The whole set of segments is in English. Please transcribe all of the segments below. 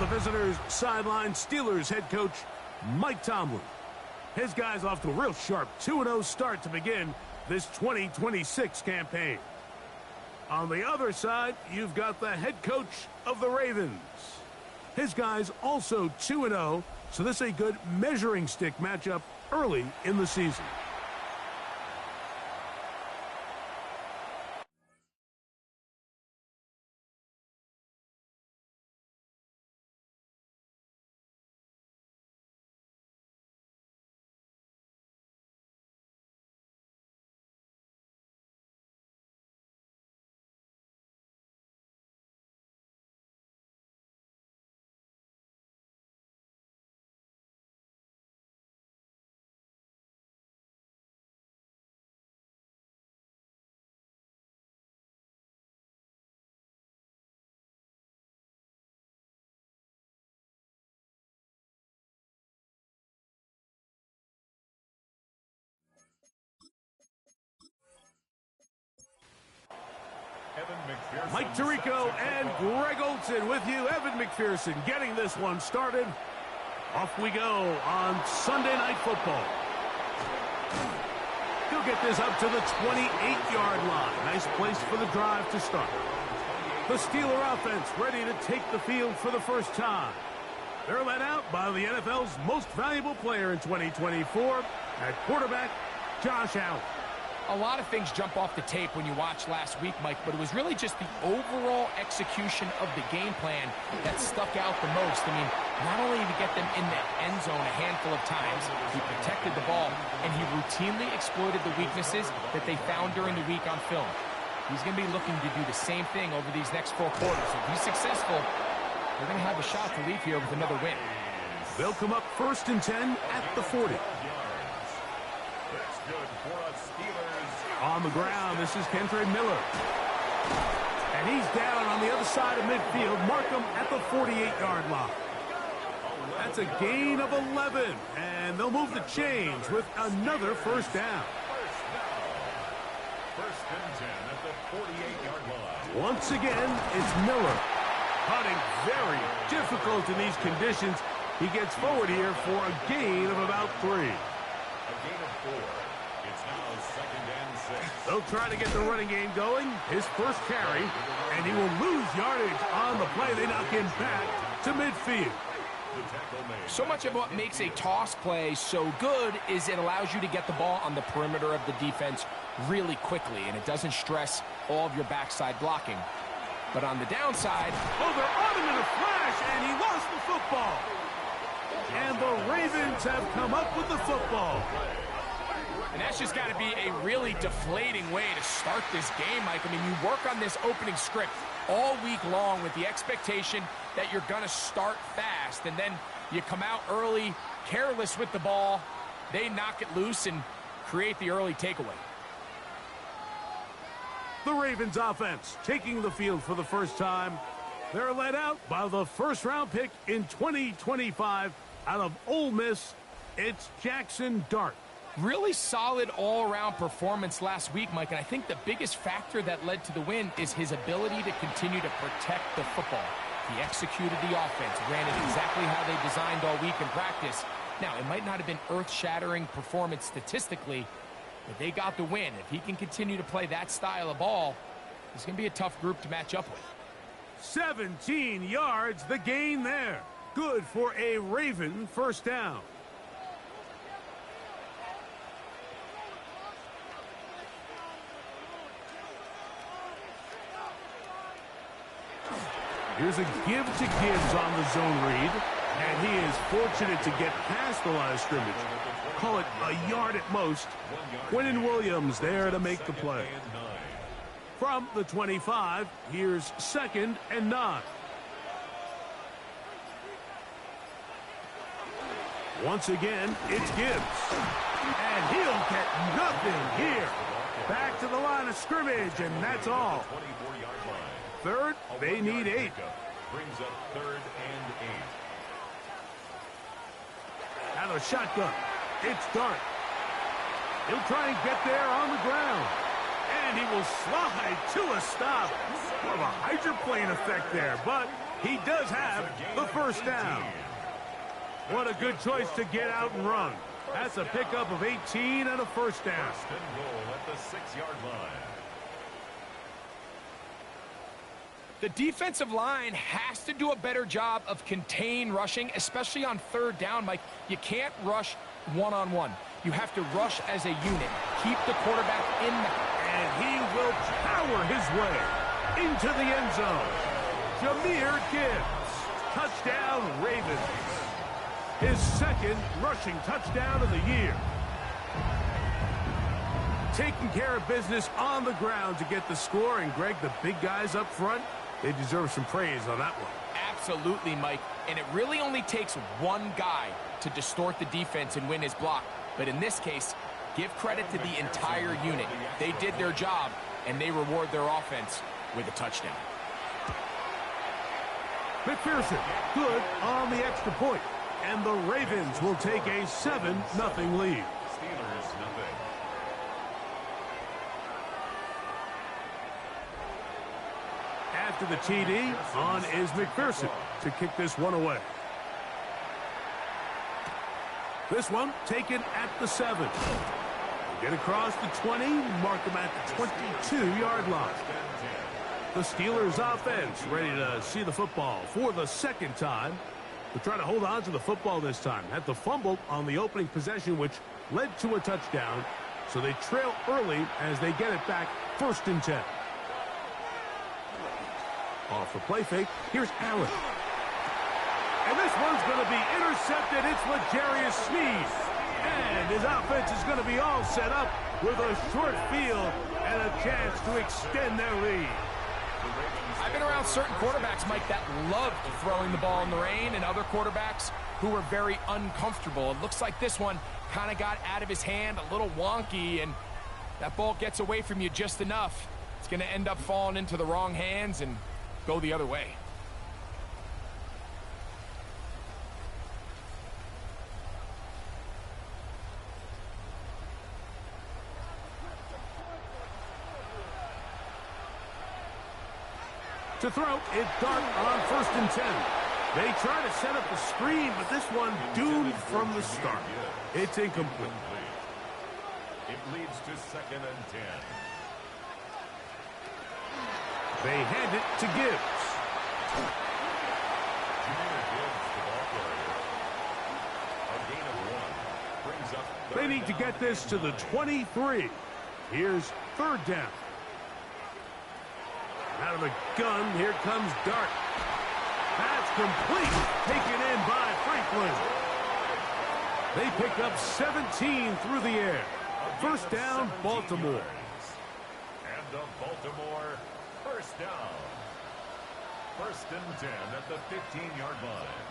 the visitors sideline Steelers head coach Mike Tomlin. His guys off to a real sharp 2-0 start to begin this 2026 campaign. On the other side, you've got the head coach of the Ravens. His guys also 2-0, so this is a good measuring stick matchup early in the season. Mike Tirico and Greg Olsen with you. Evan McPherson getting this one started. Off we go on Sunday Night Football. He'll get this up to the 28-yard line. Nice place for the drive to start. The Steeler offense ready to take the field for the first time. They're led out by the NFL's most valuable player in 2024 at quarterback, Josh Allen. A lot of things jump off the tape when you watch last week, Mike, but it was really just the overall execution of the game plan that stuck out the most. I mean, not only did he get them in the end zone a handful of times, he protected the ball, and he routinely exploited the weaknesses that they found during the week on film. He's going to be looking to do the same thing over these next 4 quarters. If he's successful, they're going to have a shot to leave here with another win. They'll come up 1st and 10 at the 40. On the ground, this is Kendre Miller. And he's down on the other side of midfield. Markham at the 48-yard line. That's a gain of 11. And they'll move the chains with another first down. First and 10 at the 48-yard line. Once again, it's Miller. Hunting very difficult in these conditions. He gets forward here for a gain of about 3. A gain of 4. It's now 2nd and 6. They'll try to get the running game going. His first carry, and he will lose yardage on the play. They knock him back to midfield. So much of what makes a toss play so good is it allows you to get the ball on the perimeter of the defense really quickly, and it doesn't stress all of your backside blocking. But on the downside... Oh, they're on him in a flash, and he lost the football. And the Ravens have come up with the football. And that's just got to be a really deflating way to start this game, Mike. I mean, you work on this opening script all week long with the expectation that you're going to start fast, and then you come out early, careless with the ball. They knock it loose and create the early takeaway. The Ravens offense taking the field for the first time. They're led out by the first-round pick in 2025 out of Ole Miss. It's Jackson Dart. Really solid all-around performance last week, Mike, and I think the biggest factor that led to the win is his ability to continue to protect the football. He executed the offense, ran it exactly how they designed all week in practice. Now, it might not have been earth-shattering performance statistically, but they got the win. If he can continue to play that style of ball, it's going to be a tough group to match up with. 17 yards, the gain there. Good for a Raven first down. Here's a give to Gibbs on the zone read, and he is fortunate to get past the line of scrimmage. Call it a yard at most. Quinnen Williams there to make the play. From the 25, here's 2nd and 9. Once again, it's Gibbs. And he'll get nothing here. Back to the line of scrimmage, and that's all. 3rd, they need 8. Brings up 3rd and 8. Out of shotgun. It's Dart. He'll try and get there on the ground. And he will slide to a stop. More of a hydroplane effect there, but He does have the first down. What a good choice to get out and run. That's a pickup of 18 and a first down. First and goal at the 6-yard line. The defensive line has to do a better job of contain rushing, especially on third down, Mike. You can't rush one-on-one. You have to rush as a unit. Keep the quarterback in the... And he will power his way into the end zone. Jahmyr Gibbs. Touchdown, Ravens. His second rushing touchdown of the year. Taking care of business on the ground to get the score. And, Greg, the big guys up front, they deserve some praise on that one. Absolutely, Mike. And it really only takes one guy to distort the defense and win his block. But in this case, give credit to the entire unit. They did their job, and they reward their offense with a touchdown. McPherson, good on the extra point. And the Ravens will take a 7-0 lead. Steelers, nothing. After the TD, on is McPherson to kick this one away. This one taken at the 7. Get across the 20, mark them at the 22-yard line. The Steelers offense ready to see the football for the second time. They're trying to hold on to the football this time. Had the fumble on the opening possession, which led to a touchdown. So they trail early as they get it back, 1st and 10. Off the play fake, here's Allen. And this one's going to be intercepted. It's L'Jarius Sneed. And his offense is going to be all set up with a short field and a chance to extend their lead. I've been around certain quarterbacks, Mike, that loved throwing the ball in the rain, and other quarterbacks who were very uncomfortable. It looks like this one kind of got out of his hand, a little wonky, and that ball gets away from you just enough. It's going to end up falling into the wrong hands and go the other way. To throw, it's Dart on 1st and 10. They try to set up the screen, but this one doomed from the start. It's incomplete. It leads to 2nd and 10. They hand it to Gibbs. Jahmyr Gibbs, the ball carrier. A gain of 1. Brings up They need to get this to the 23. Here's 3rd down. Out of the gun, here comes Dart. That's complete. Taken in by Franklin. They pick up 17 through the air. 1st down, Baltimore. And the Baltimore 1st down. 1st and 10 at the 15-yard line.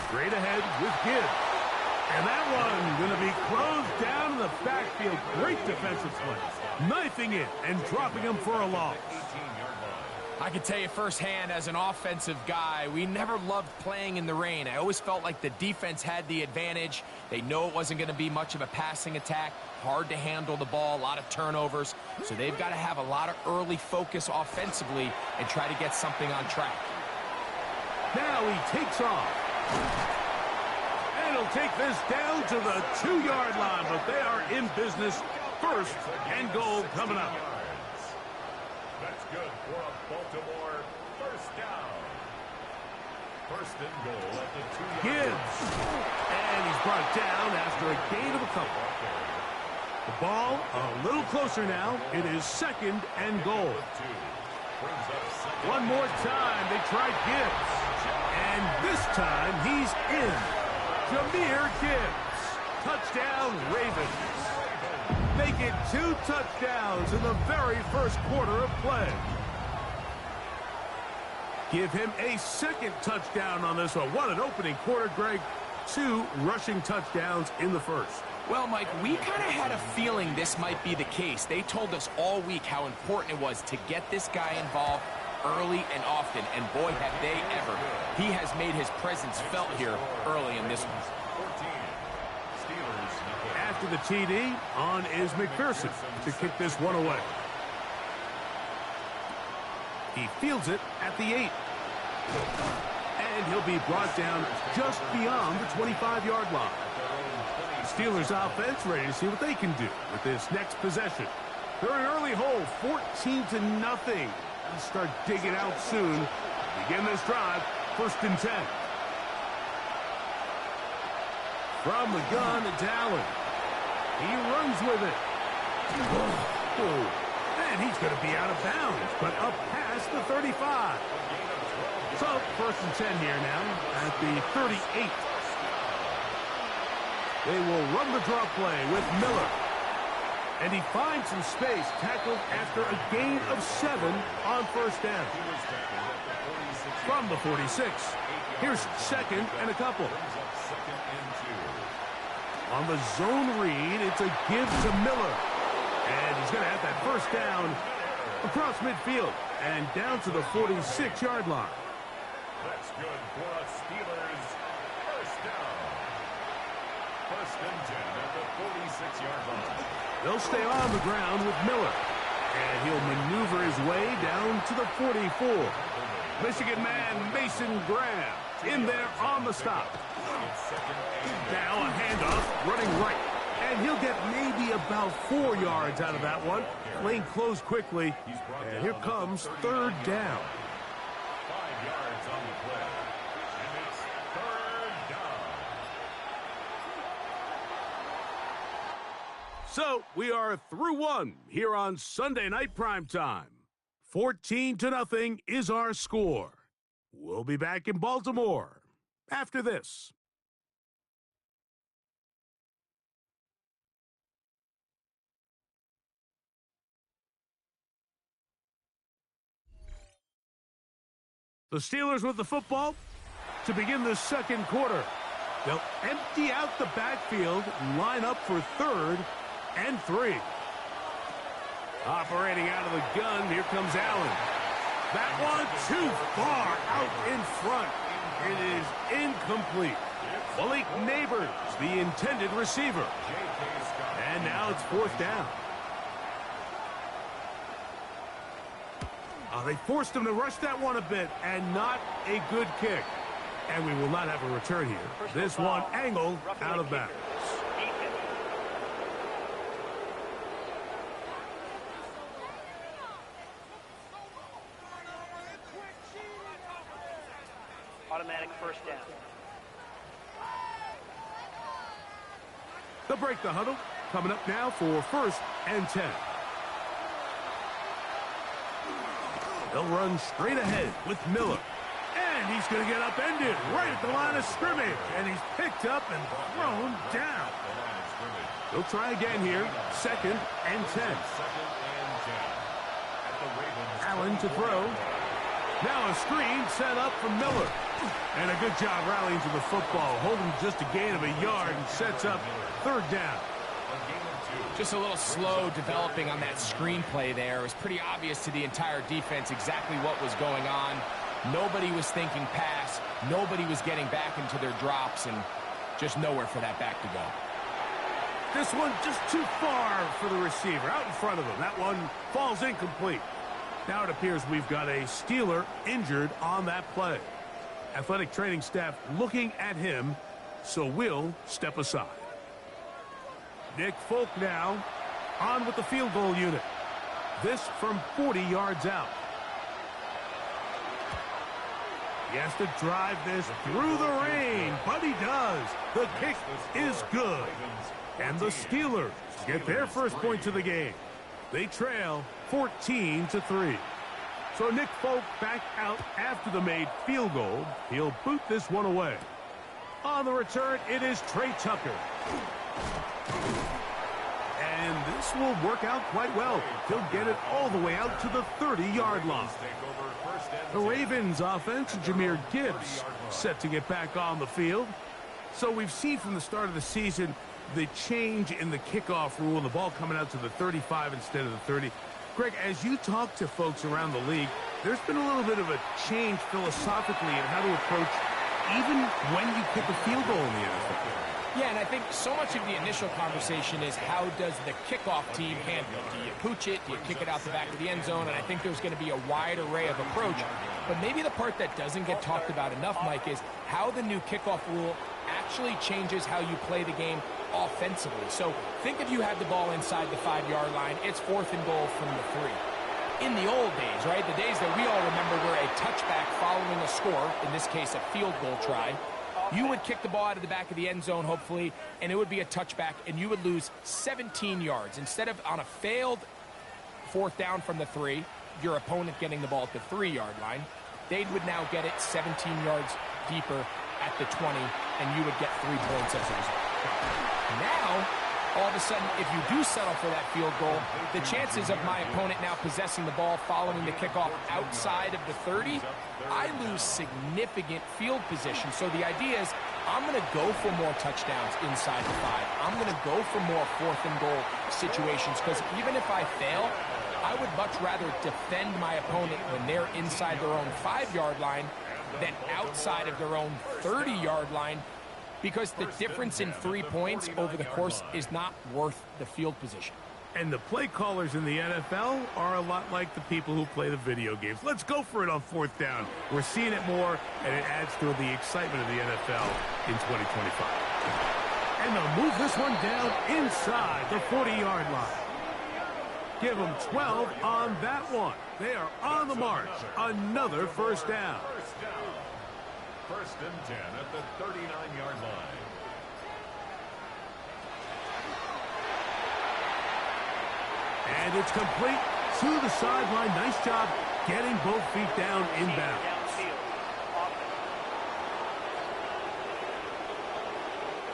Straight ahead with Gibbs. And that one going to be closed down in the backfield. Great defensive play. Knifing it and dropping him for a loss. 18-yard line. I can tell you firsthand, as an offensive guy, we never loved playing in the rain. I always felt like the defense had the advantage. They know it wasn't going to be much of a passing attack. Hard to handle the ball, a lot of turnovers. So they've got to have a lot of early focus offensively and try to get something on track. Now he takes off. And he'll take this down to the 2-yard line, but they are in business. 1st and goal coming up. That's good for a Baltimore 1st down. 1st and goal at the 2-yard line. Gibbs. And he's brought down after a gain of a couple. The ball a little closer now. It is 2nd and goal. One more time. They try Gibbs. And this time he's in. Jahmyr Gibbs. Touchdown, Ravens. They get 2 touchdowns in the very 1st quarter of play. Give him a 2nd touchdown on this one. What an opening quarter, Greg. 2 rushing touchdowns in the 1st. Well, Mike, we kind of had a feeling this might be the case. They told us all week how important it was to get this guy involved early and often, and boy, have they ever. He has made his presence felt here early in this one. After the TD, on is McPherson to kick this one away. He fields it at the 8. And he'll be brought down just beyond the 25-yard line. Steelers offense ready to see what they can do with this next possession. They're in an early hole, 14-0. They'll start digging out soon. Begin this drive, 1st and 10. From the gun, it's Allen. He runs with it. Oh, and he's going to be out of bounds, but up past the 35. So, 1st and 10 here now at the 38. They will run the draw play with Miller. And he finds some space, tackled after a gain of 7 on 1st down. From the 46, here's 2nd and a couple. On the zone read, it's a give to Miller. And he's going to have that 1st down across midfield and down to the 46-yard line. That's good for the Steelers. 1st down. 1st and 10 at the 46-yard line. They'll stay on the ground with Miller. And he'll maneuver his way down to the 44. Michigan man Mason Graham in there on the stop. Now a handoff running right. And he'll get maybe about 4 yards out of that one. Lane closed quickly. And here comes 3rd down. 5 yards on the play. And it's 3rd down. So we are through one here on Sunday Night Primetime. 14-0 is our score. We'll be back in Baltimore after this. The Steelers with the football to begin the 2nd quarter. They'll empty out the backfield and line up for 3rd and 3. Operating out of the gun, here comes Allen. That one too far out in front. It is incomplete. Malik Neighbors, the intended receiver. And now it's 4th down. They forced him to rush that one a bit, and not a good kick. And we will not have a return here. This one angled out of bounds. Automatic 1st down. They'll break the huddle. Coming up now for 1st and 10. They'll run straight ahead with Miller. And he's going to get upended right at the line of scrimmage. And he's picked up and thrown down. They'll try again here. 2nd and 10. Allen to throw. Now a screen set up for Miller. And a good job rallying to the football. Holding just a gain of a yard and sets up 3rd down. Just a little slow developing on that screenplay there. It was pretty obvious to the entire defense exactly what was going on. Nobody was thinking pass. Nobody was getting back into their drops, and just nowhere for that back to go. This one just too far for the receiver. Out in front of him. That one falls incomplete. Now it appears we've got a Steeler injured on that play. Athletic training staff looking at him, so we'll step aside. Nick Folk now on with the field goal unit. This from 40 yards out. He has to drive this through the rain, but he does. The kick is good. And the Steelers get their first points of the game. They trail 14-3. So Nick Folk back out after the made field goal. He'll boot this one away. On the return, it is Trey Tucker. And this will work out quite well. He'll get it all the way out to the 30-yard line. The Ravens offense, Jahmyr Gibbs, set to get back on the field. So we've seen from the start of the season the change in the kickoff rule and the ball coming out to the 35 instead of the 30. Greg, as you talk to folks around the league, there's been a little bit of a change philosophically in how to approach even when you kick a field goal in the NFL. Yeah, and I think so much of the initial conversation is how does the kickoff team handle it? Do you pooch it? Do you kick it out the back of the end zone? And I think there's going to be a wide array of approach. But maybe the part that doesn't get talked about enough, Mike, is how the new kickoff rule actually changes how you play the game offensively. So think if you had the ball inside the 5-yard line, it's 4th and goal from the 3. In the old days, right, the days that we all remember were a touchback following a score, in this case a field goal try, you would kick the ball out of the back of the end zone, hopefully, and it would be a touchback, and you would lose 17 yards. Instead of on a failed 4th down from the 3, your opponent getting the ball at the 3-yard line, they would now get it 17 yards deeper at the 20, and you would get 3 points as a result. Now, all of a sudden, if you do settle for that field goal, the chances of my opponent now possessing the ball following the kickoff outside of the 30, I lose significant field position. So the idea is I'm going to go for more touchdowns inside the 5. I'm going to go for more 4th and goal situations because even if I fail, I would much rather defend my opponent when they're inside their own 5-yard line than outside of their own 30-yard line, because the difference in 3 points over the course is not worth the field position. And the play callers in the NFL are a lot like the people who play the video games. Let's go for it on 4th down. We're seeing it more, and it adds to the excitement of the NFL in 2025. And they'll move this one down inside the 40-yard line. Give them 12 on that one. They are on the march. Another 1st down. 1st and 10 at the 39-yard line. And it's complete to the sideline. Nice job getting both feet down inbound.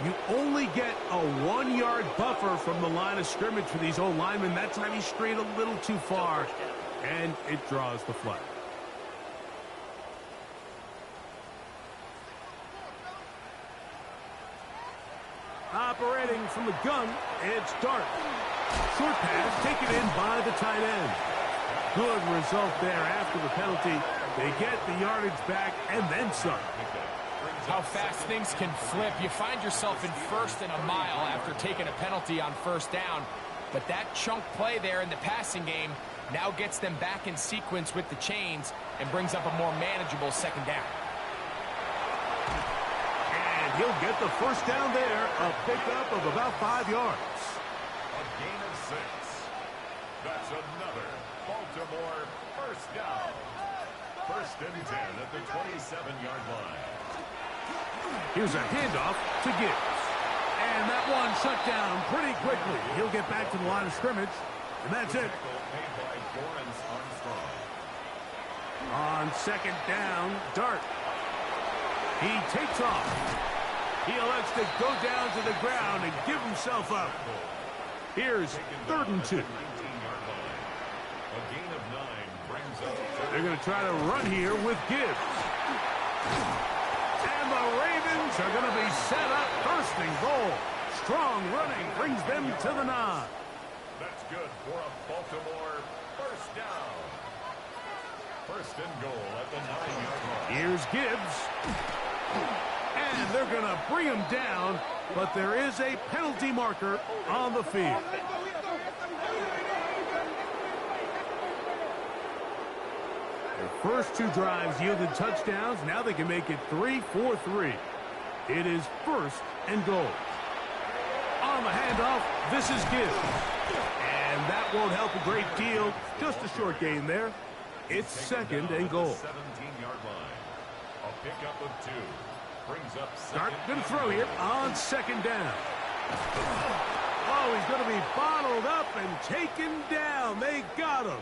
You only get a 1-yard buffer from the line of scrimmage for these old linemen. That time he strayed a little too far, and it draws the flag. Operating from the gun, it's Dart. Short pass taken in by the tight end. Good result there after the penalty. They get the yardage back and then some. How fast things can flip. You find yourself in 1st and a mile after taking a penalty on 1st down. But that chunk play there in the passing game now gets them back in sequence with the chains and brings up a more manageable 2nd down. He'll get the 1st down there, a pickup of about 5 yards. A gain of 6. That's another Baltimore 1st down. 1st and 10 at the 27-yard line. Here's a handoff to Gibbs. And that one shut down pretty quickly. He'll get back to the line of scrimmage, and that's it. On 2nd down, Dart. He takes off. He elects to go down to the ground and give himself up. Here's 3rd and 2. They're going to try to run here with Gibbs. And the Ravens are going to be set up 1st and goal. Strong running brings them to the 9. That's good for a Baltimore 1st down. 1st and goal at the 9-yard line. Here's Gibbs. And they're going to bring him down, but there is a penalty marker on the field. Their first 2 drives yielded touchdowns. Now they can make it 3-4-3. It is 1st and goal. On the handoff, this is Gibbs. And that won't help a great deal. Just a short gain there. It's 2nd and goal. 17-yard line. A pickup of 2. Brings up Dart going to throw here on 2nd down. Oh, he's going to be bottled up and taken down. They got him.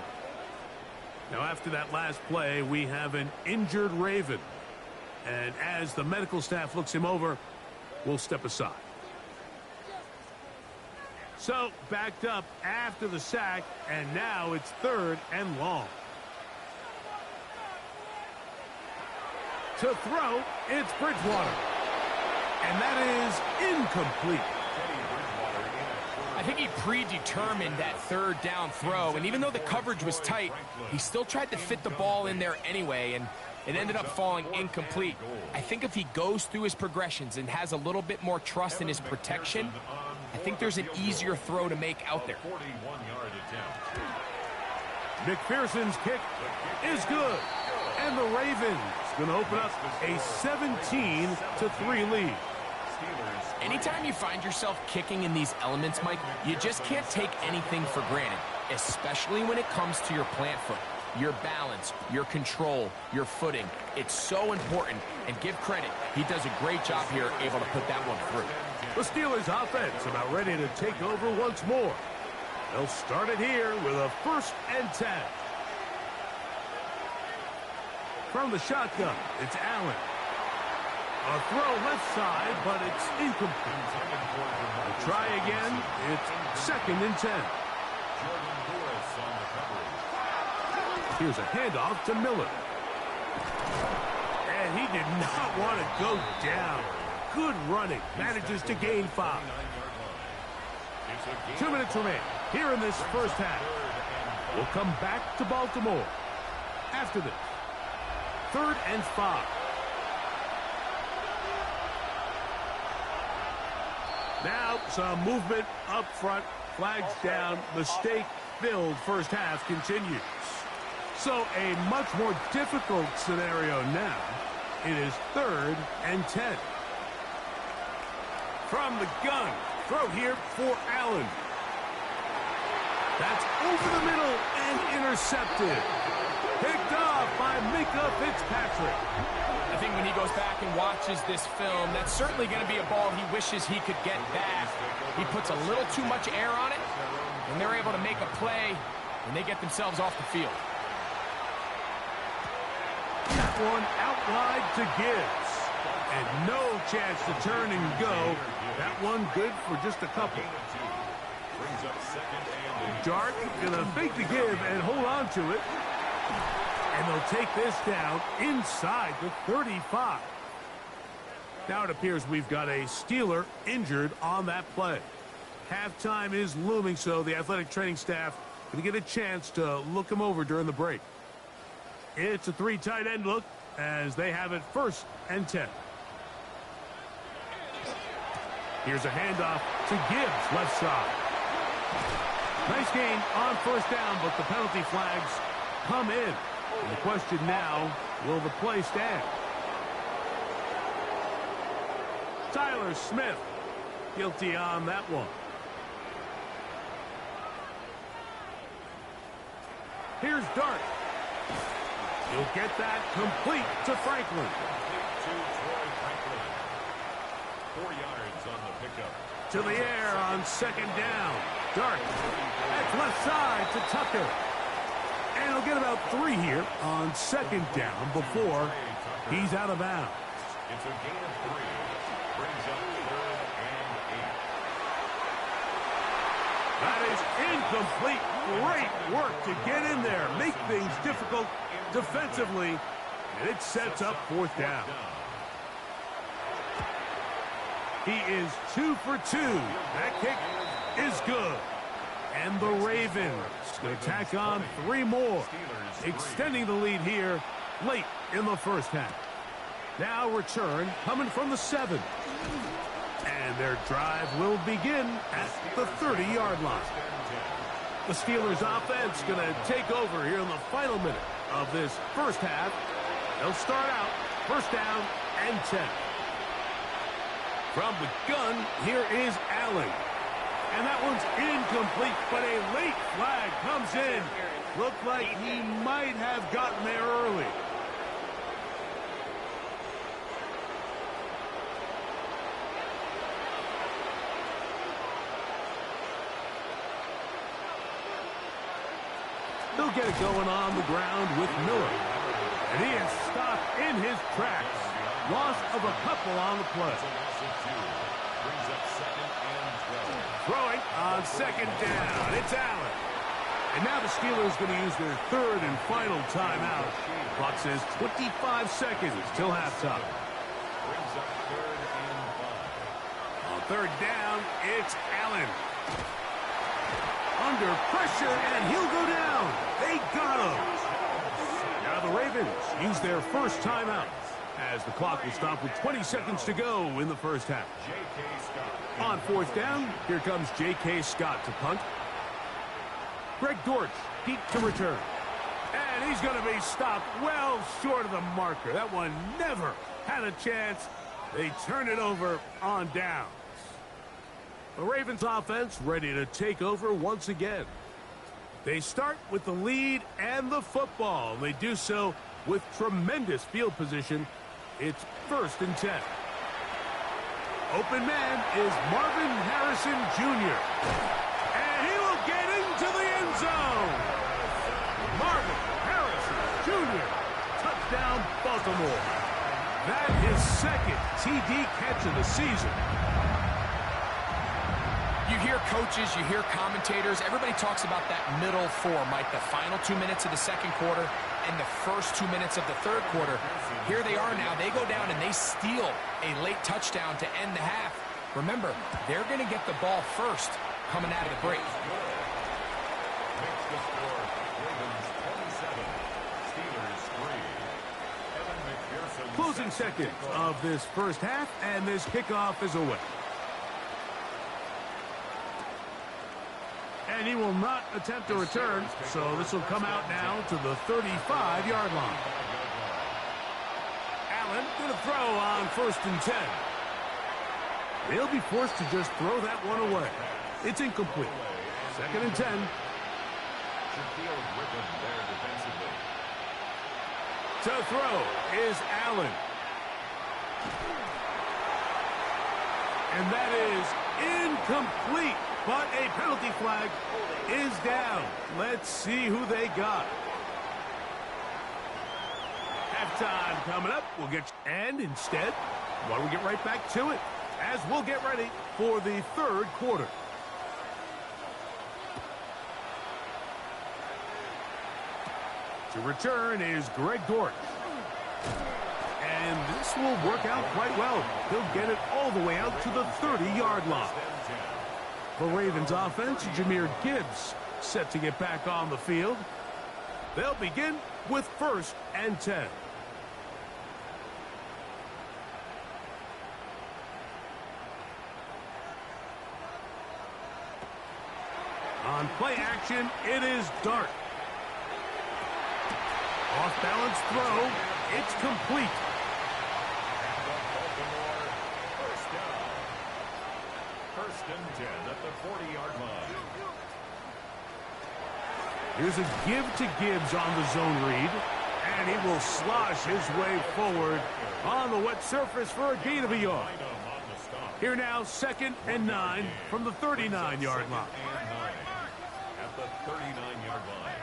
Now, after that last play, we have an injured Raven. And as the medical staff looks him over, we'll step aside. So, backed up after the sack, and now it's 3rd and long. To throw, it's Bridgewater. And that is incomplete. I think he predetermined that 3rd down throw, and even though the coverage was tight, he still tried to fit the ball in there anyway, and It ended up falling incomplete. I think if he goes through his progressions and has a little bit more trust in his protection, I think there's an easier throw to make out there. 41-yard attempt. McPherson's kick is good. And the Ravens going to open up a 17-3 lead. Anytime you find yourself kicking in these elements, Mike, you just can't take anything for granted, especially when it comes to your plant foot, your balance, your control, your footing. It's so important, and give credit. He does a great job here, able to put that one through. The Steelers offense about ready to take over once more. They'll start it here with a 1st and 10. From the shotgun, it's Allen. A throw left side, but it's incomplete. They'll try again. It's 2nd and 10. Here's a handoff to Miller. And he did not want to go down. Good running. Manages to gain 5. 2 minutes remain here in this first half. We'll come back to Baltimore after this. 3rd and 5. Now some movement up front. Flags down. Mistake-filled first half continues. So a much more difficult scenario now. It is 3rd and 10. From the gun. Throw here for Allen. That's over the middle and intercepted. Picked off by Minkah Fitzpatrick. I think when he goes back and watches this film, that's certainly going to be a ball he wishes he could get back. He puts a little too much air on it, and they're able to make a play, and they get themselves off the field. That one out wide to Gibbs. And no chance to turn and go. That one good for just a couple. Dart gonna fake the give and hold on to it. And they'll take this down inside the 35. Now it appears we've got a Steeler injured on that play. Halftime is looming, so the athletic training staff going to get a chance to look him over during the break. It's a 3 tight end look as they have it 1st and 10. Here's a handoff to Gibbs, left side. Nice gain on 1st down, but the penalty flags come in. And the question now, will the play stand? Tyler Smith, guilty on that one. Here's Dart. He'll get that complete to Franklin. 4 yards on the pickup. To the air on 2nd down. Dart. That's left side to Tucker. And he'll get about 3 here on 2nd down before he's out of bounds. It's a gain of 3. Brings up 3rd and 8. That is incomplete. Great work to get in there. Make things difficult defensively. And it sets up 4th down. He is 2 for 2. That kick is good. And the Ravens going to tack on 3 more, extending the lead here late in the first half. Now return coming from the 7. And their drive will begin at the 30-yard line. The Steelers offense going to take over here in the final minute of this first half. They'll start out 1st down and 10. From the gun, here is Allen. And that one's incomplete, but a late flag comes in. Looked like he might have gotten there early. They'll get it going on the ground with Miller. And he is stopped in his tracks. Loss of a couple on the play. Brings up 2nd and 12. Throwing on 2nd down. It's Allen. And now the Steelers going to use their 3rd and final timeout. Clock says 25 seconds till halftime. Brings up 3rd and 5. On 3rd down, it's Allen. Under pressure, and he'll go down. They got him. Now the Ravens use their first timeout as the clock will stop with 20 seconds to go in the first half. On fourth down, here comes J.K. Scott to punt. Greg Dortch deep to return. And he's going to be stopped well short of the marker. That one never had a chance. They turn it over on downs. The Ravens offense ready to take over once again. They start with the lead and the football. They do so with tremendous field position. It's 1st and 10. Open man is Marvin Harrison Jr. And he will get into the end zone. Marvin Harrison Jr. Touchdown, Baltimore. That is 2nd TD catch of the season. You hear coaches, you hear commentators, everybody talks about that middle four, Mike, the final 2 minutes of the second quarter and the first 2 minutes of the third quarter. Here they are now. They go down and they steal a late touchdown to end the half. Remember, they're going to get the ball first coming out of the break. Closing seconds of this first half, and this kickoff is away. And he will not attempt to return, so this will come out now to the 35-yard line. Allen going to throw on 1st and 10. They'll be forced to just throw that one away. It's incomplete. 2nd and 10. To throw is Allen. And that is incomplete. But a penalty flag is down. Let's see who they got. Halftime coming up. And instead, why don't we get right back to it as we'll get ready for the third quarter. To return is Greg Dortch. And this will work out quite well. He'll get it all the way out to the 30-yard line. The Ravens offense, Jahmyr Gibbs, set to get back on the field. They'll begin with 1st and 10. On play action, it is Dart. Off-balance throw. It's complete. First and 10 at the 40-yard line. Here's a give to Gibbs on the zone read. And he will slosh his way forward on the wet surface for a gain of a yard. Here now, 2nd and 9 from the 39-yard line. At the 39-yard line.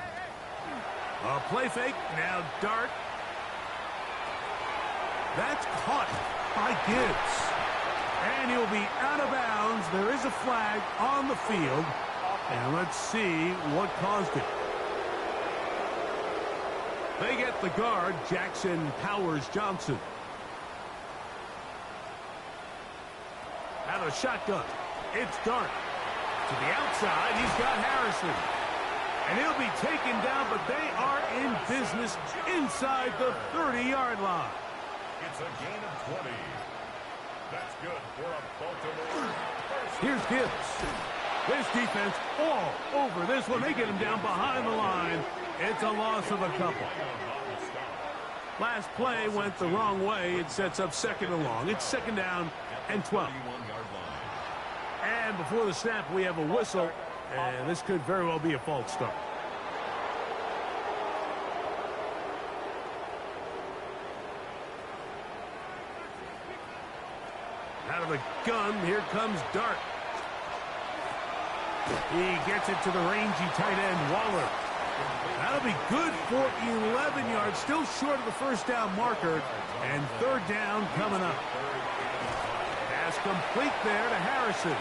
A play fake, now Dart. That's caught by Gibbs. And he'll be out of bounds. There is a flag on the field. And let's see what caused it. They get the guard, Jackson Powers Johnson. Out of shotgun. It's Dart. To the outside, he's got Harrison. And he'll be taken down, but they are in business inside the 30-yard line. It's a gain of 20. That's good for a Baltimore. Here's Gibbs. This defense all over this one. They get him down behind the line. It's a loss of a couple. Last play went the wrong way. It sets up 2nd and long. It's 2nd down and 12. And before the snap, we have a whistle. And this could very well be a false start. Out of the gun, here comes Dart. He gets it to the rangy tight end, Waller. That'll be good for 11 yards, still short of the first down marker. And 3rd down coming up. Pass complete there to Harrison.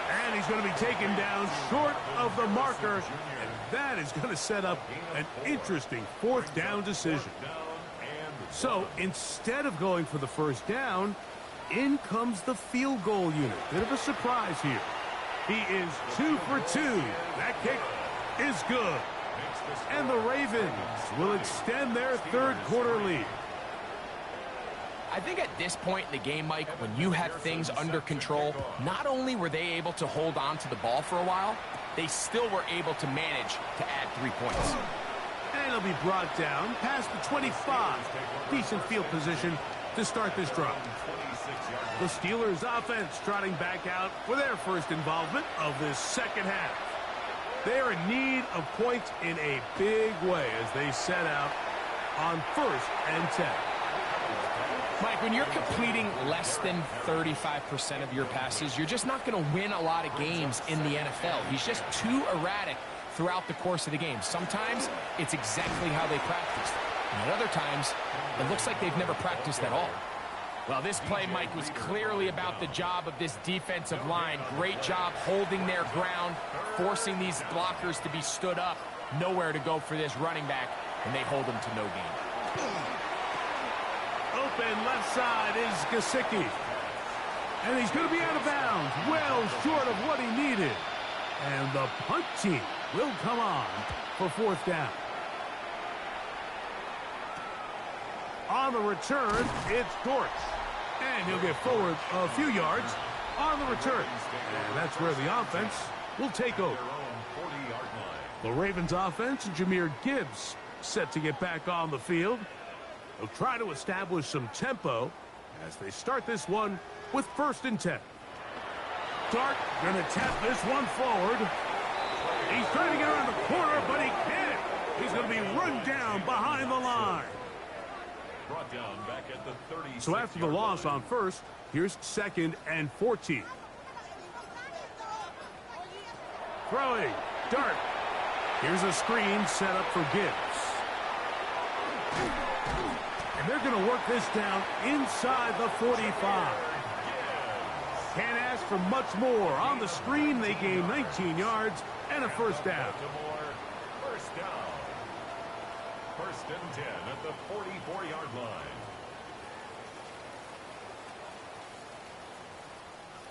And he's going to be taken down short of the marker. And that is going to set up an interesting 4th down decision. So instead of going for the first down, in comes the field goal unit. Bit of a surprise here. He is 2 for 2. That kick is good. And the Ravens will extend their third quarter lead. I think at this point in the game, Mike, when you have things under control, not only were they able to hold on to the ball for a while, they still were able to manage to add 3 points. And it'll be brought down past the 25. Decent field position to start this drive. The Steelers offense trotting back out for their first involvement of this second half. They are in need of points in a big way as they set out on 1st and 10. Mike, when you're completing less than 35% of your passes, you're just not going to win a lot of games in the NFL. He's just too erratic throughout the course of the game. Sometimes it's exactly how they practiced. And at other times, it looks like they've never practiced at all. Well, this play, Mike, was clearly about the job of this defensive line. Great job holding their ground, forcing these blockers to be stood up. Nowhere to go for this running back, and they hold him to no gain. Open left side is Gesicki. And he's going to be out of bounds, well short of what he needed. And the punt team will come on for 4th down. On the return, it's Dortch. And he'll get forward a few yards on the return. And that's where the offense will take over. The Ravens offense and Jahmyr Gibbs set to get back on the field. They'll try to establish some tempo as they start this one with 1st and 10. Dart going to tap this one forward. He's trying to get around the corner, but he can't. He's going to be run down behind the line. Brought down back at the 36. So after the loss on 1st, here's 2nd and 14. Throwing. Dart. Here's a screen set up for Gibbs. And they're going to work this down inside the 45. Can't ask for much more. On the screen, they gain 19 yards and a 1st down. First down. 1st and 10 at the 44-yard line.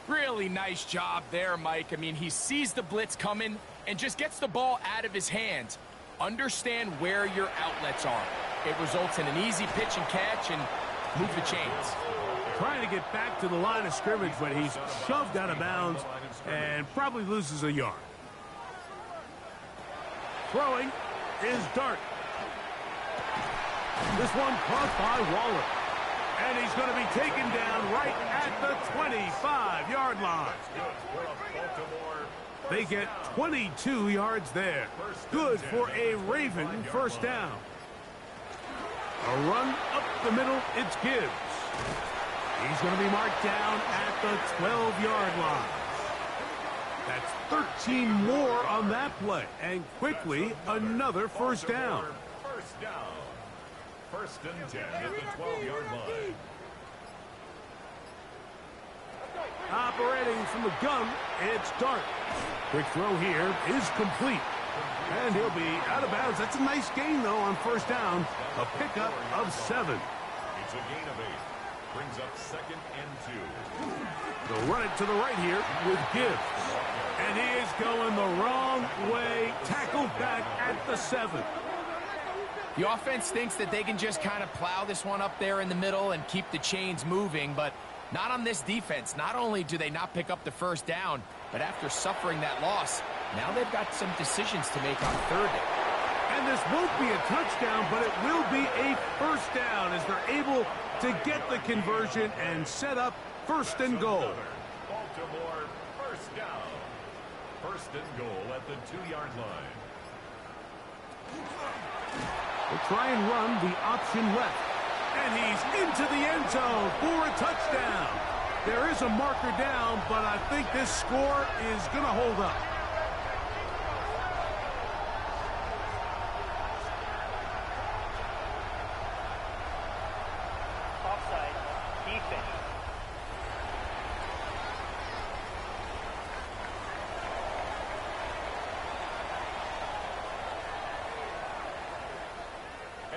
Really nice job there, Mike. I mean, he sees the blitz coming and just gets the ball out of his hands. Understand where your outlets are. It results in an easy pitch and catch and move the chains. Trying to get back to the line of scrimmage, but he's shoved out of bounds and probably loses a yard. Throwing is Dart. This one caught by Waller. And he's going to be taken down right at the 25-yard line. They get 22 yards there. Good for a Raven 1st down. A run up the middle, it's Gibbs. He's going to be marked down at the 12-yard line. That's 13 more on that play. And quickly, another 1st down. First down. 1st and 10 at the 12-yard line. Operating from the gun, it's Dart. Quick throw here is complete. And he'll be out of bounds. That's a nice gain, though, on 1st down. A pickup of 7. It's a gain of 8. Brings up 2nd and 2. They'll run it to the right here with Gibbs. And he is going the wrong way. Tackled back at the 7. The offense thinks that they can just kind of plow this one up there in the middle and keep the chains moving, but not on this defense. Not only do they not pick up the 1st down, but after suffering that loss, now they've got some decisions to make on 3rd down. And this won't be a touchdown, but it will be a 1st down as they're able to get the conversion and set up 1st and goal. Baltimore 1st down. 1st and goal at the 2-yard line. We'll try and run the option left. And he's into the end zone for a touchdown. There is a marker down, but I think this score is going to hold up. Offside. Defense.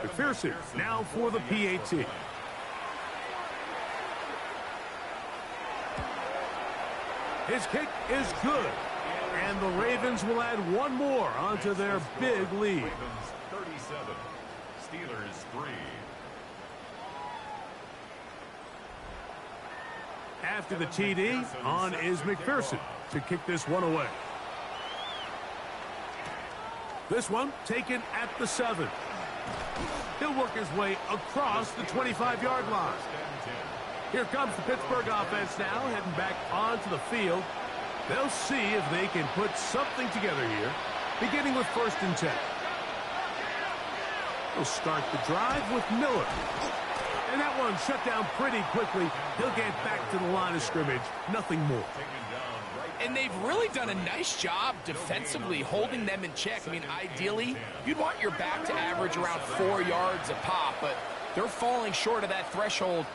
McPherson now for the PAT. His kick is good. And the Ravens will add one more onto their big lead. Ravens 37, Steelers 3. After the TD, on is McPherson to kick this one away. This one taken at the 7. He'll work his way across the 25-yard line. Here comes the Pittsburgh offense now, heading back onto the field. They'll see if they can put something together here, beginning with 1st and 10. They'll start the drive with Miller. And that one shut down pretty quickly. He'll get back to the line of scrimmage. Nothing more. And they've really done a nice job defensively holding them in check. I mean, ideally, you'd want your back to average around 4 yards a pop, but they're falling short of that threshold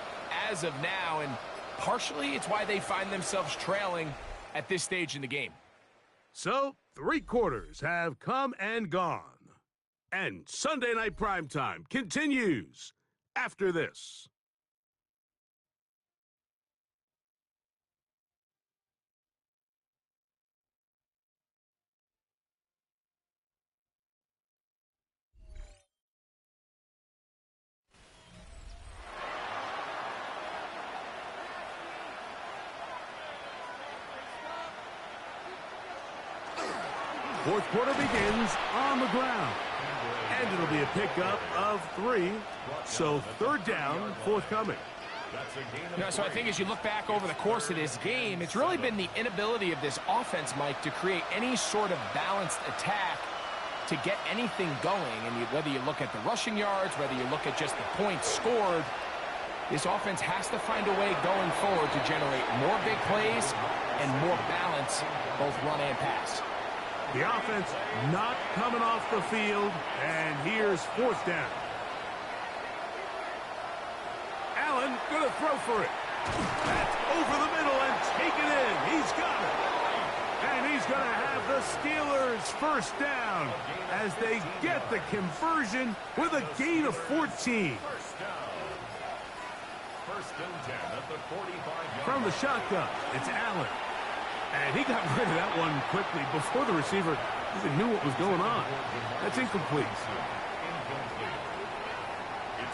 as of now, and partially it's why they find themselves trailing at this stage in the game. So, 3 quarters have come and gone. And Sunday Night Primetime continues after this. Fourth quarter begins on the ground. And it'll be a pickup of 3. So 3rd down, forthcoming. So I think as you look back over the course of this game, it's really been the inability of this offense, Mike, to create any sort of balanced attack to get anything going. And whether you look at the rushing yards, whether you look at just the points scored, this offense has to find a way going forward to generate more big plays and more balance, both run and pass. The offense not coming off the field, and here's 4th down. Allen gonna throw for it. That's over the middle and taken in. He's got it. And he's gonna have the Steelers 1st down as they get the conversion with a gain of 14. 1st and 10 at the 45-yard. From the shotgun, it's Allen. And he got rid of that one quickly before the receiver even knew what was going on. That's incomplete.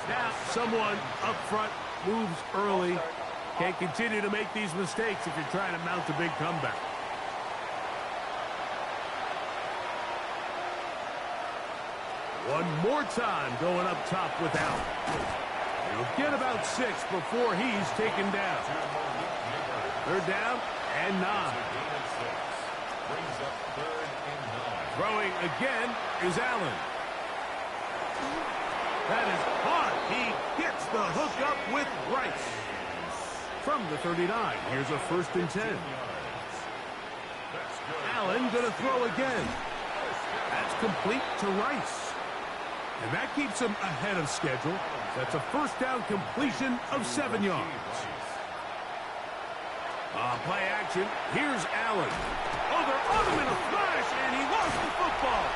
Now someone up front moves early. Can't continue to make these mistakes if you're trying to mount a big comeback. One more time going up top with Allen. He'll get about 6 before he's taken down. 3rd down and 9. Throwing again is Allen. That is hard. He gets the hook up with Rice. From the 39, here's a 1st and 10. Allen gonna throw again. That's complete to Rice. And that keeps him ahead of schedule. That's a 1st down completion of 7 yards. Play action. Here's Allen. Oh, they're on him in a flash, and he lost the football.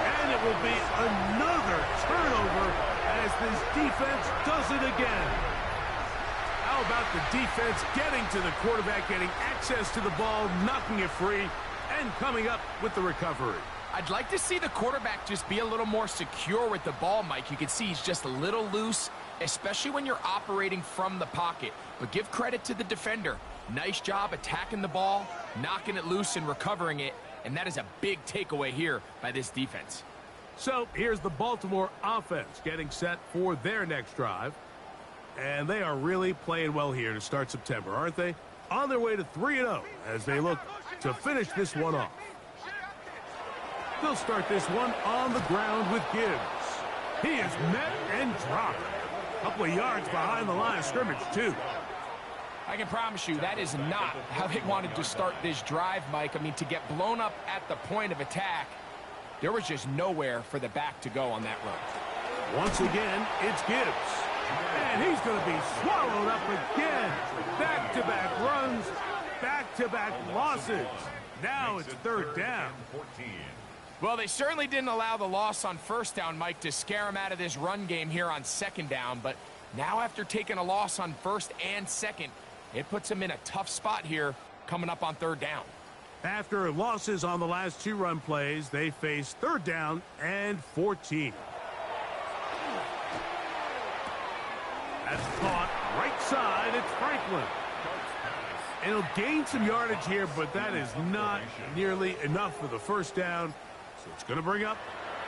And it will be another turnover as this defense does it again. How about the defense getting to the quarterback, getting access to the ball, knocking it free, and coming up with the recovery? I'd like to see the quarterback just be a little more secure with the ball, Mike. You can see he's just a little loose, especially when you're operating from the pocket. But give credit to the defender. Nice job attacking the ball, knocking it loose and recovering it, and that is a big takeaway here by this defense. So here's the Baltimore offense getting set for their next drive. And they are really playing well here to start September, aren't they? On their way to 3-0 as they look to finish this one off. They'll start this one on the ground with Gibbs. He is met and dropped. A couple of yards behind the line of scrimmage, too. I can promise you that is not how they wanted to start this drive, Mike. I mean, to get blown up at the point of attack, there was just nowhere for the back to go on that run. Once again, it's Gibbs. And he's going to be swallowed up again. Back-to-back runs, back-to-back losses. Now it's 3rd down. Well, they certainly didn't allow the loss on 1st down, Mike, to scare him out of this run game here on 2nd down. But now after taking a loss on 1st and 2nd, it puts him in a tough spot here coming up on 3rd down. After losses on the last 2 run plays, they face 3rd down and 14. That's caught right side. It's Franklin. And he'll gain some yardage here, but that is not nearly enough for the first down. So it's going to bring up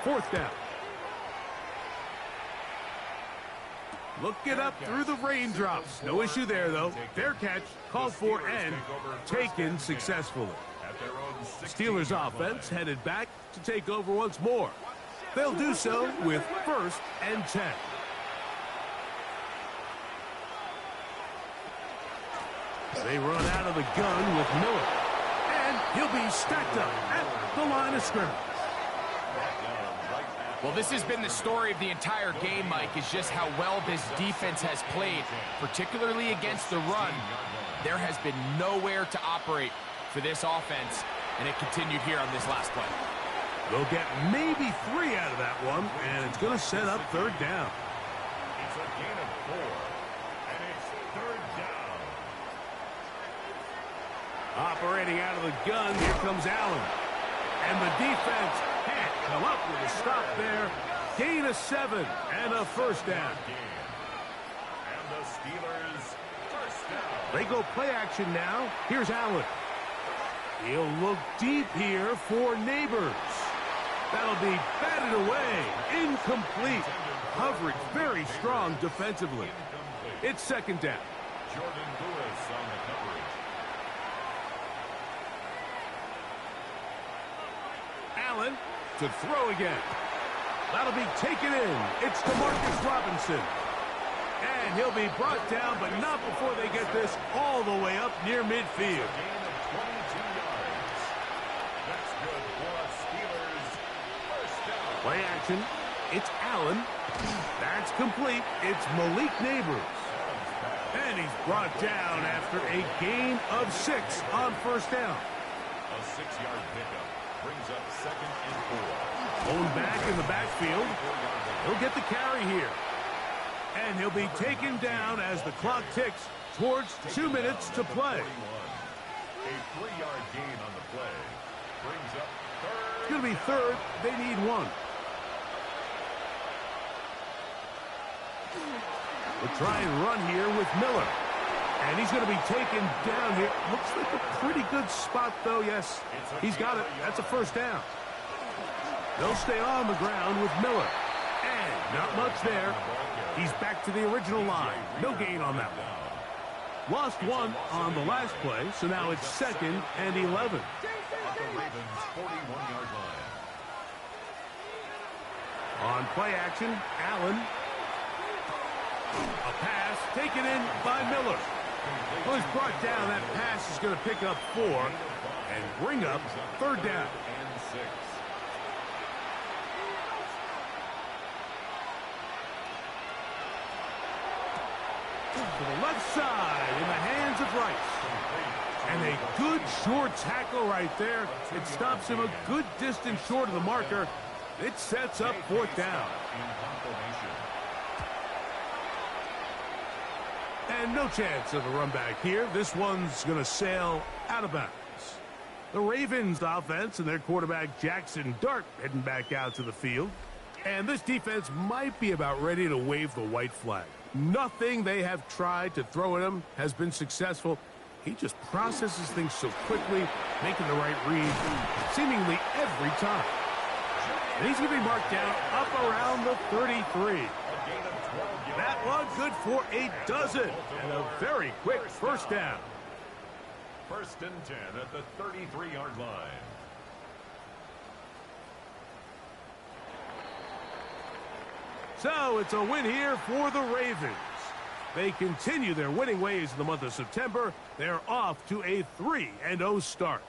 4th down. Look it up through the raindrops. No issue there, though. Fair catch, called for, and taken successfully. Steelers offense headed back to take over once more. They'll do so with 1st and 10. They run out of the gun with Miller. And he'll be stacked up at the line of scrimmage. Well, this has been the story of the entire game, Mike, is just how well this defense has played, particularly against the run. There has been nowhere to operate for this offense, and it continued here on this last play. They'll get maybe 3 out of that one, and it's going to set up 3rd down. It's a gain of 4, and it's 3rd down. Operating out of the gun, here comes Allen. And the defense can't come up with a stop there. Gain of 7 and a 1st down. And the Steelers, 1st down. They go play action now. Here's Allen. He'll look deep here for Neighbors. That'll be batted away. Incomplete. Coverage very strong defensively. It's 2nd down. Jordan Lewis on the coverage. Allen to throw again. That'll be taken in. It's DeMarcus Robinson. And he'll be brought down, but not before they get this all the way up near midfield. Gain of 22 yards. That's good for a Steelers 1st down. Play action. It's Allen. That's complete. It's Malik Neighbors. And he's brought down after a gain of 6 on 1st down. A 6-yard pickup brings up 2nd and 4. Owned back in the backfield. He'll get the carry here. And he'll be taken down as the clock ticks towards 2 minutes to play. A 3-yard gain on the play brings up 3rd. It's going to be 3rd. They need 1. We'll try and run here with Miller. And he's going to be taken down here. Looks like a pretty good spot, though. Yes, he's got it. That's a 1st down. They'll stay on the ground with Miller. And not much there. He's back to the original line. No gain on that one. Lost 1 on the last play, so now it's 2nd and 11. At the Ravens' 41-yard line. On play action, Allen. A pass taken in by Miller. Well, he's brought down. That pass is going to pick up 4 and bring up 3rd down. And 6. To the left side in the hands of Rice. And a good short tackle right there. It stops him a good distance short of the marker. It sets up 4th down. And no chance of a run back here. This one's going to sail out of bounds. The Ravens offense and their quarterback Jackson Dart heading back out to the field. And this defense might be about ready to wave the white flag. Nothing they have tried to throw at him has been successful. He just processes things so quickly, making the right read seemingly every time. And he's going to be marked down up around the 33. That one good for a dozen. And a very quick 1st down. 1st and 10 at the 33-yard line. So it's a win here for the Ravens. They continue their winning ways in the month of September. They're off to a 3-0 start.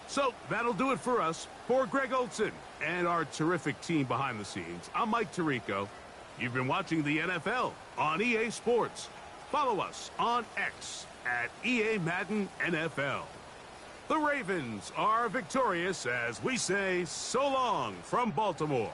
So that'll do it for us. For Greg Olson and our terrific team behind the scenes, I'm Mike Tirico. You've been watching the NFL on EA Sports. Follow us on X at EA Madden NFL. The Ravens are victorious as we say so long from Baltimore.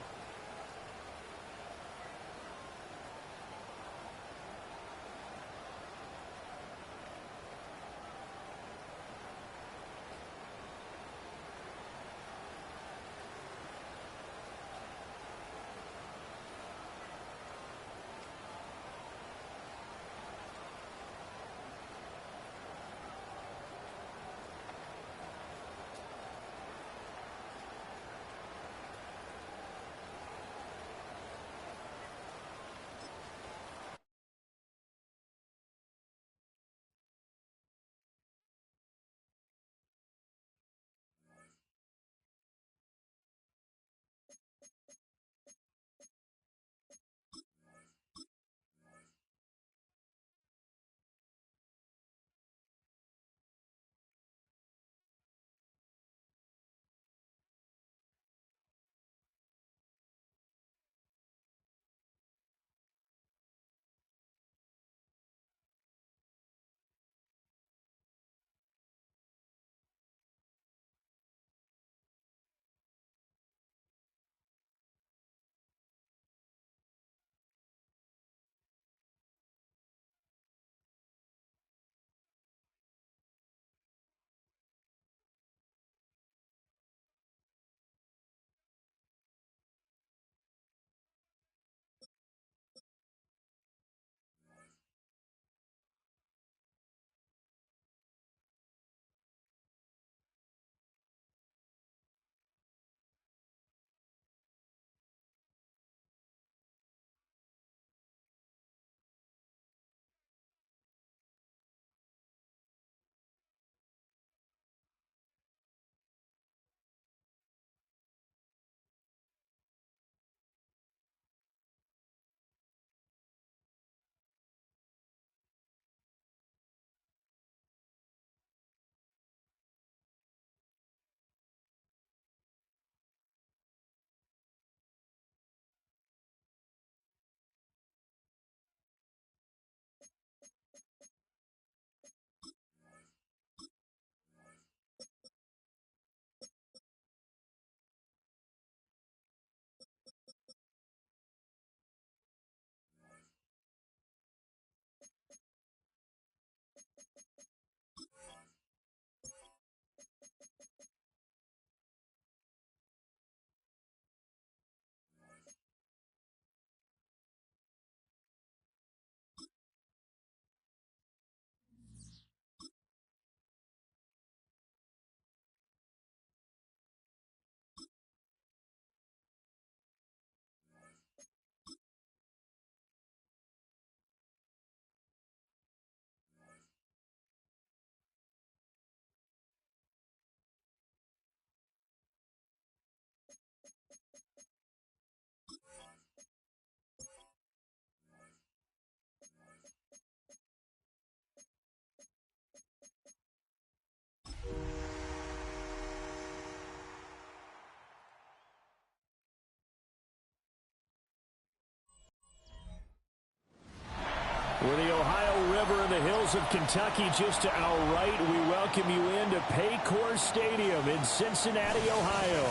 With the Ohio River and the hills of Kentucky just to our right, we welcome you into Paycor Stadium in Cincinnati, Ohio.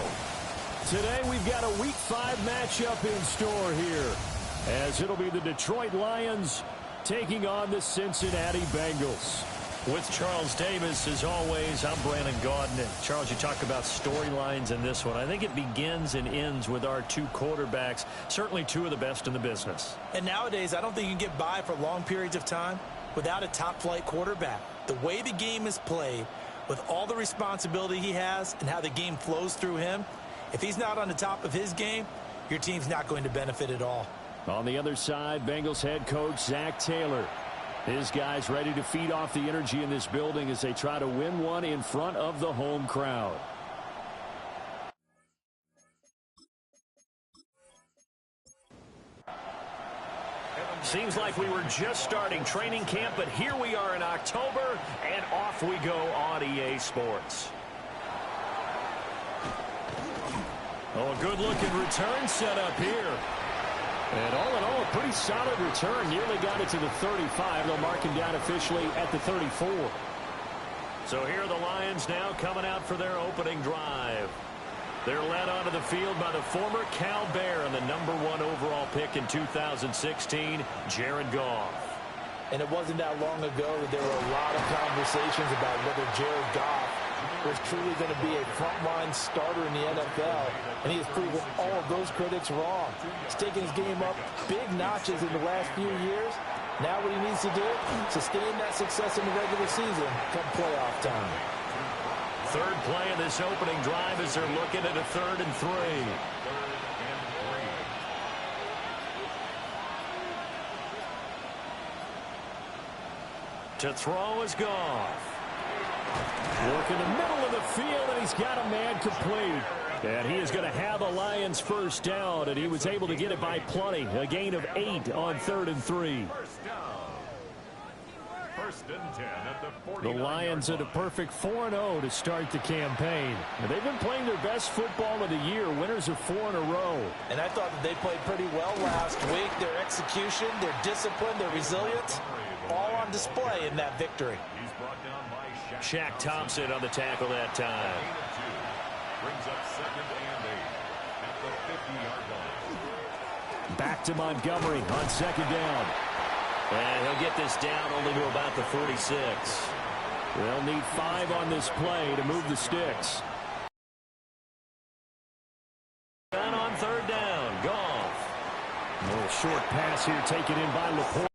Today we've got a Week 5 matchup in store here, as it'll be the Detroit Lions taking on the Cincinnati Bengals. With Charles Davis, as always, I'm Brandon Gaudin. And Charles, you talk about storylines in this one. I think it begins and ends with our two quarterbacks, certainly two of the best in the business. And nowadays, I don't think you can get by for long periods of time without a top-flight quarterback. The way the game is played, with all the responsibility he has and how the game flows through him, if he's not on the top of his game, your team's not going to benefit at all. On the other side, Bengals head coach Zach Taylor. His guys ready to feed off the energy in this building as they try to win one in front of the home crowd. Seems like we were just starting training camp, but here we are in October, and off we go on EA Sports. Oh, a good-looking return set up here. And all in all, a pretty solid return. Nearly got it to the 35. They'll mark him down officially at the 34. So here are the Lions now coming out for their opening drive. They're led onto the field by the former Cal Bear and the #1 overall pick in 2016, Jared Goff. And it wasn't that long ago that there were a lot of conversations about whether Jared Goff was truly going to be a frontline starter in the NFL, and he has proven all of those critics wrong. He's taken his game up big notches in the last few years. Now what he needs to do, sustain that success in the regular season come playoff time. Third play of this opening drive as they're looking at a 3rd and 3. To throw is Goff. Work in the middle of the field, and he's got a man complete. And he is going to have a Lions first down, and he was able to get it by plenty. A gain of 8 on 3rd and 3. First and 10 at the The Lions at a perfect 4-0 to start the campaign. And they've been playing their best football of the year, winners of 4 in a row. And I thought that they played pretty well last week. Their execution, their discipline, their resilience, all on display in that victory. He's brought down by Shaq Thompson on the tackle that time. Brings up 2nd and 8 at the 50-yard line. Back to Montgomery on 2nd down. And he'll get this down only to about the 46. They'll need 5 on this play to move the sticks. And on 3rd down, Goff. A little short pass here taken in by Laporte.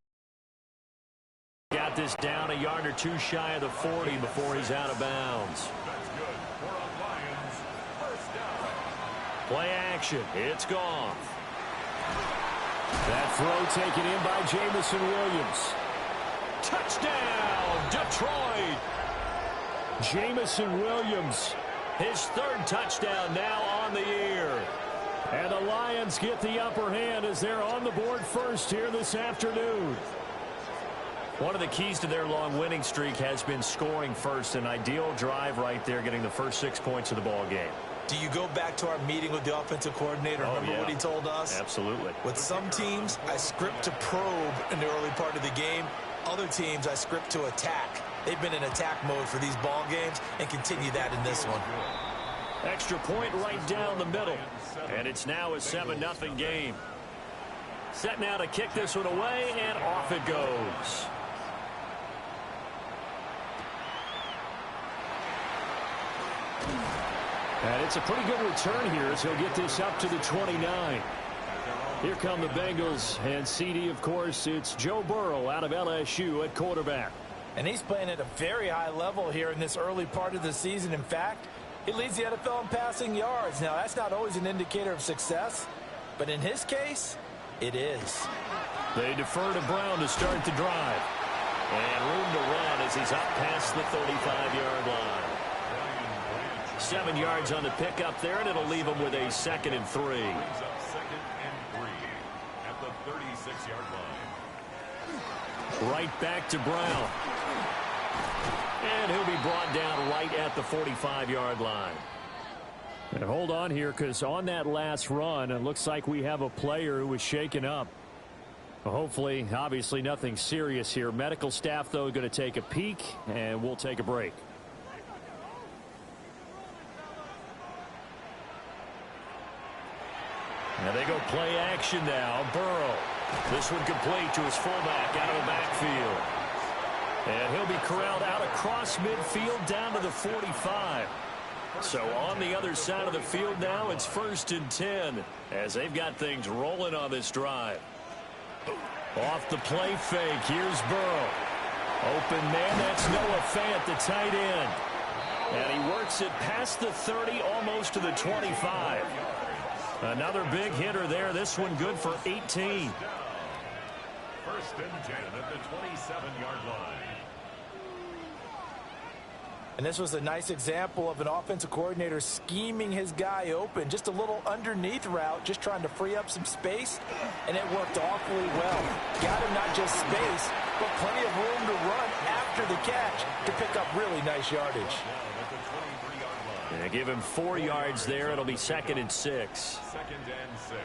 Got this down a yard or two shy of the 40 before he's out of bounds. That's good for a Lions first down. Play action. It's Goff. That throw taken in by Jameson Williams. Touchdown, Detroit. Jameson Williams, his 3rd touchdown now on the year. And the Lions get the upper hand as they're on the board first here this afternoon. One of the keys to their long winning streak has been scoring first. An ideal drive right there, getting the first 6 points of the ball game. Do you go back to our meeting with the offensive coordinator? Remember what he told us? Absolutely. With some teams, I script to probe in the early part of the game. Other teams, I script to attack. They've been in attack mode for these ball games and continue that in this one. Extra point right down the middle. And it's now a 7-0 game. Set now to kick this one away, and off it goes. And it's a pretty good return here as he'll get this up to the 29. Here come the Bengals, and CD, of course, it's Joe Burrow out of LSU at quarterback. And he's playing at a very high level here in this early part of the season. In fact, he leads the NFL in passing yards. Now, that's not always an indicator of success, but in his case, it is. They defer to Brown to start the drive. And room to run as he's up past the 35-yard line. 7 yards on the pickup there, and it'll leave him with a 2nd and 3. Brings up 2nd and 3 at the 36-yard line. Right back to Brown. And he'll be brought down right at the 45-yard line. And hold on here, because on that last run, it looks like we have a player who was shaken up. Well, hopefully, obviously nothing serious here. Medical staff, though, going to take a peek, and we'll take a break. And they go play action now. Burrow. This one complete to his fullback out of the backfield. And he'll be corralled out across midfield down to the 45. So on the other side of the field now, it's 1st and 10 as they've got things rolling on this drive. Off the play fake, here's Burrow. Open man, that's Noah Fant, the tight end. And he works it past the 30, almost to the 25. Another big hitter there, this one good for 18. 1st and 10 at the 27-yard line. And this was a nice example of an offensive coordinator scheming his guy open. Just a little underneath route, just trying to free up some space, and it worked awfully well. Got him not just space, but plenty of room to run after the catch to pick up really nice yardage. And give him 4 yards there. It'll be 2nd and 6. 2nd and 6.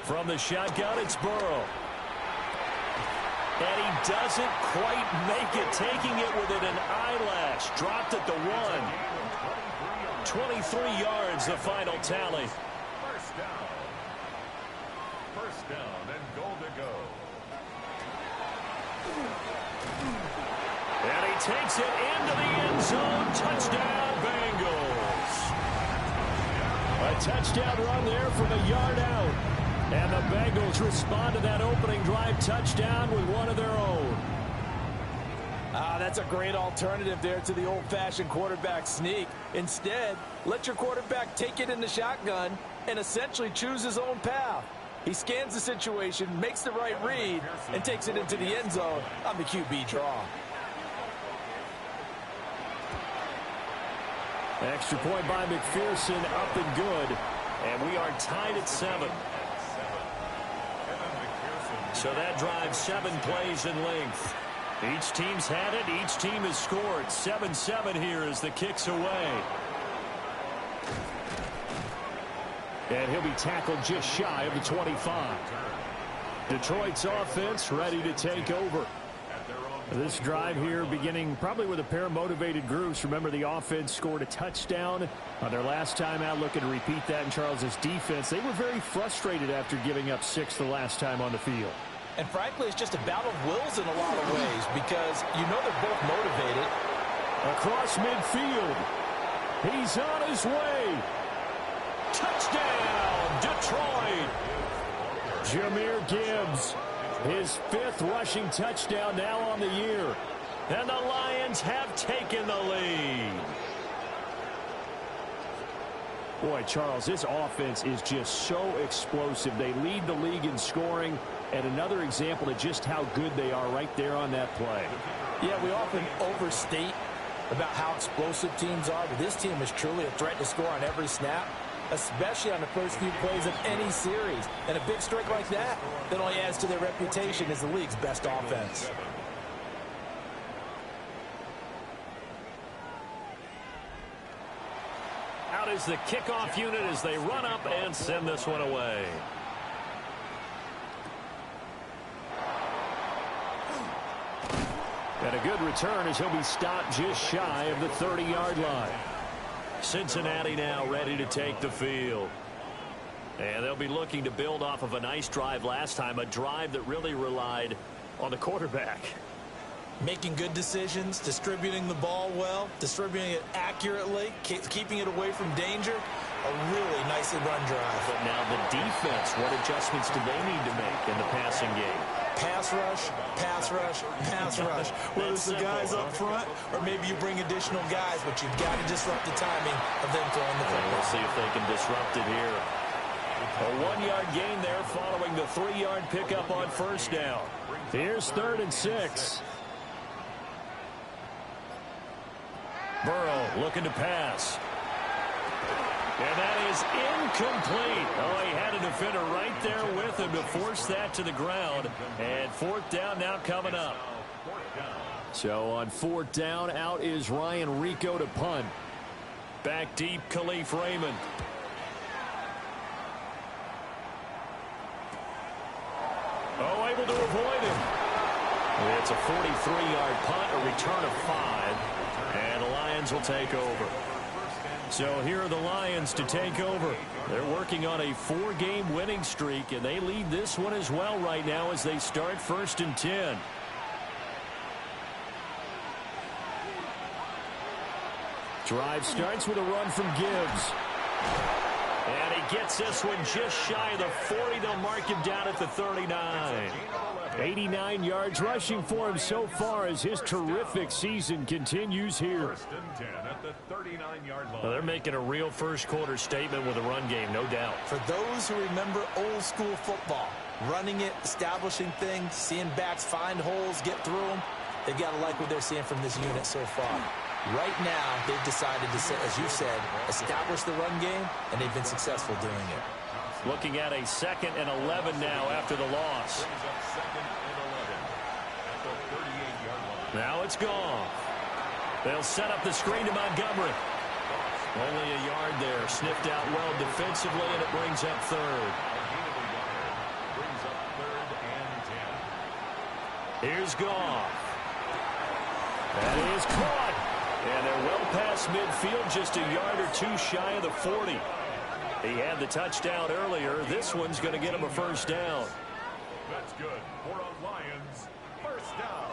From the shotgun, it's Burrow. And he doesn't quite make it, taking it within an eyelash. Dropped at the 1. 23 yards, the final tally. 1st down. 1st down and goal to go. And he takes it into the end zone. Touchdown, Bengals. A touchdown run there from a yard out. And the Bengals respond to that opening drive touchdown with one of their own. That's a great alternative there to the old-fashioned quarterback sneak. Instead, let your quarterback take it in the shotgun and essentially choose his own path. He scans the situation, makes the right read, and takes it into the end zone on the QB draw. Extra point by McPherson, up and good. And we are tied at 7. So that drives 7 plays in length. Each team's had it. Each team has scored. 7-7 here as the kick's away. And he'll be tackled just shy of the 25. Detroit's offense ready to take over. This drive here beginning probably with a pair of motivated groups. Remember, the offense scored a touchdown on their last time out, looking to repeat that in Charles's defense. They were very frustrated after giving up 6 the last time on the field. And frankly, it's just a battle of wills in a lot of ways because you know they're both motivated. Across midfield. He's on his way. Touchdown, Detroit. Jahmyr Gibbs. His 5th rushing touchdown now on the year. And the Lions have taken the lead. Boy, Charles, this offense is just so explosive. They lead the league in scoring, and another example of just how good they are right there on that play. Yeah, we often overstate about how explosive teams are, but this team is truly a threat to score on every snap, especially on the first few plays of any series. And a big streak like that only adds to their reputation as the league's best offense. Out is the kickoff unit as they run up and send this one away. And a good return as he'll be stopped just shy of the 30-yard line. Cincinnati now ready to take the field. And they'll be looking to build off of a nice drive last time, a drive that really relied on the quarterback. Making good decisions, distributing the ball well, distributing it accurately, keeping it away from danger. A really nicely run drive. But now the defense, what adjustments do they need to make in the passing game? Pass rush, pass rush, pass rush. Whether it's the guys up front or maybe you bring additional guys, but you've got to disrupt the timing of them throwing the football. We'll see if they can disrupt it here. A 1-yard gain there following the 3-yard pickup on 1st down. Here's 3rd and 6. Burrow looking to pass. And that is incomplete. Oh, he had a defender right there with him to force that to the ground. And 4th down now coming up. So on 4th down, out is Ryan Rico to punt. Back deep, Khalif Raymond. able to avoid him. It's a 43-yard punt, a return of 5, and the Lions will take over. So here are the Lions to take over. They're working on a 4-game winning streak, and they lead this one as well right now as they start 1st and 10. Drive starts with a run from Gibbs. And he gets this one just shy of the 40. They'll mark him down at the 39. 89 yards rushing for him so far as his terrific season continues here. Well, they're making a real first-quarter statement with a run game, no doubt. For those who remember old-school football, running it, establishing things, seeing backs find holes, get through them, they've got to like what they're seeing from this unit so far. Right now, they've decided to, as you said, establish the run game, and they've been successful doing it. Looking at a 2nd and 11 now after the loss. Now it's gone. They'll set up the screen to Montgomery. Only a yard there. Sniffed out well defensively, and it brings up 3rd. Here's Goff. That is caught. And they're well past midfield, just a yard or 2 shy of the 40. He had the touchdown earlier. This one's going to get him a 1st down. That's good for a Lions 1st down.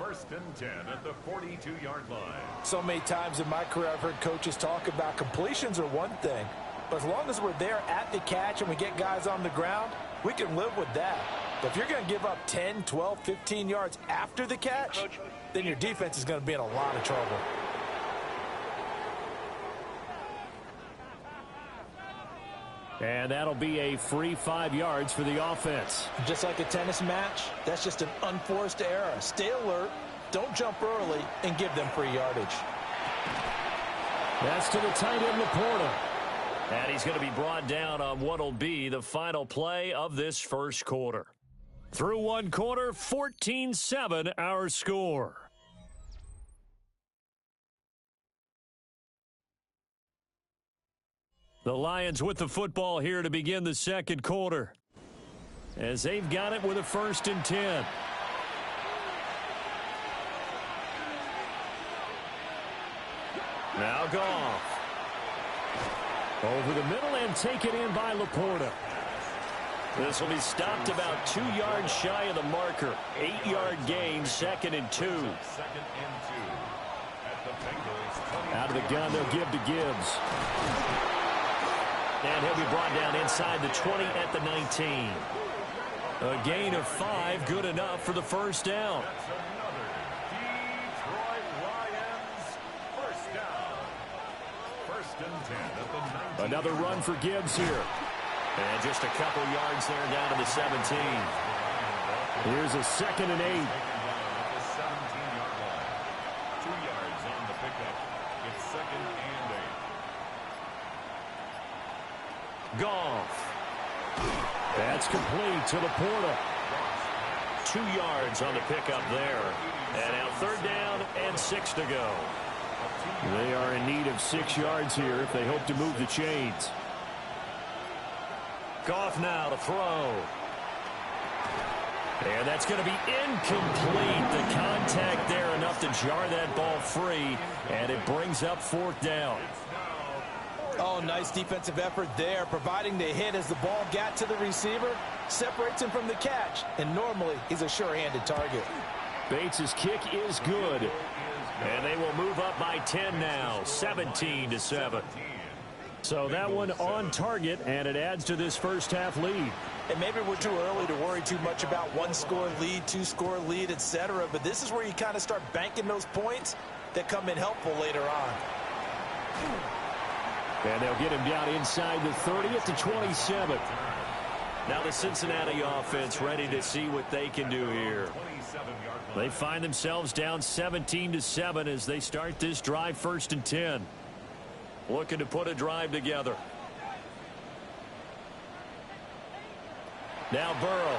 1st and 10 at the 42-yard line. So many times in my career I've heard coaches talk about completions are one thing, but as long as we're there at the catch and we get guys on the ground, we can live with that. But if you're going to give up 10, 12, 15 yards after the catch, then your defense is going to be in a lot of trouble. And that'll be a free 5 yards for the offense. Just like a tennis match, that's just an unforced error. Stay alert, don't jump early, and give them free yardage. That's to the tight end, Laporta. And he's going to be brought down on what will be the final play of this first quarter. Through one quarter, 14-7 our score. The Lions with the football here to begin the second quarter, as they've got it with a 1st and 10. Now Goff. Over the middle and taken in by Laporta. This will be stopped about 2 yards shy of the marker. 8-yard gain, 2nd and 2. Out of the gun, they'll give to Gibbs. And he'll be brought down inside the 20 at the 19. A gain of 5, good enough for the 1st down. Another run for Gibbs here. And just a couple yards there down to the 17. Here's a 2nd and 8. 2 yards on the pickup. It's 2nd and 8. Goff. That's complete to Laporta. 2 yards on the pickup there. And now 3rd down and 6 to go. They are in need of 6 yards here if they hope to move the chains. Goff now to throw. And that's going to be incomplete. The contact there enough to jar that ball free. And it brings up 4th down. Oh, nice defensive effort there, providing the hit as the ball got to the receiver, separates him from the catch, and normally he's a sure-handed target. Bates' kick is good. And they will move up by 10 now, 17-7. So that one on target, and it adds to this first half lead. And maybe we're too early to worry too much about 1-score lead, 2-score lead, etc. But this is where you kind of start banking those points that come in helpful later on. And they'll get him down inside the 30 at the 27. Now the Cincinnati offense ready to see what they can do here. They find themselves down 17-7 as they start this drive 1st and 10. Looking to put a drive together. Now Burrow.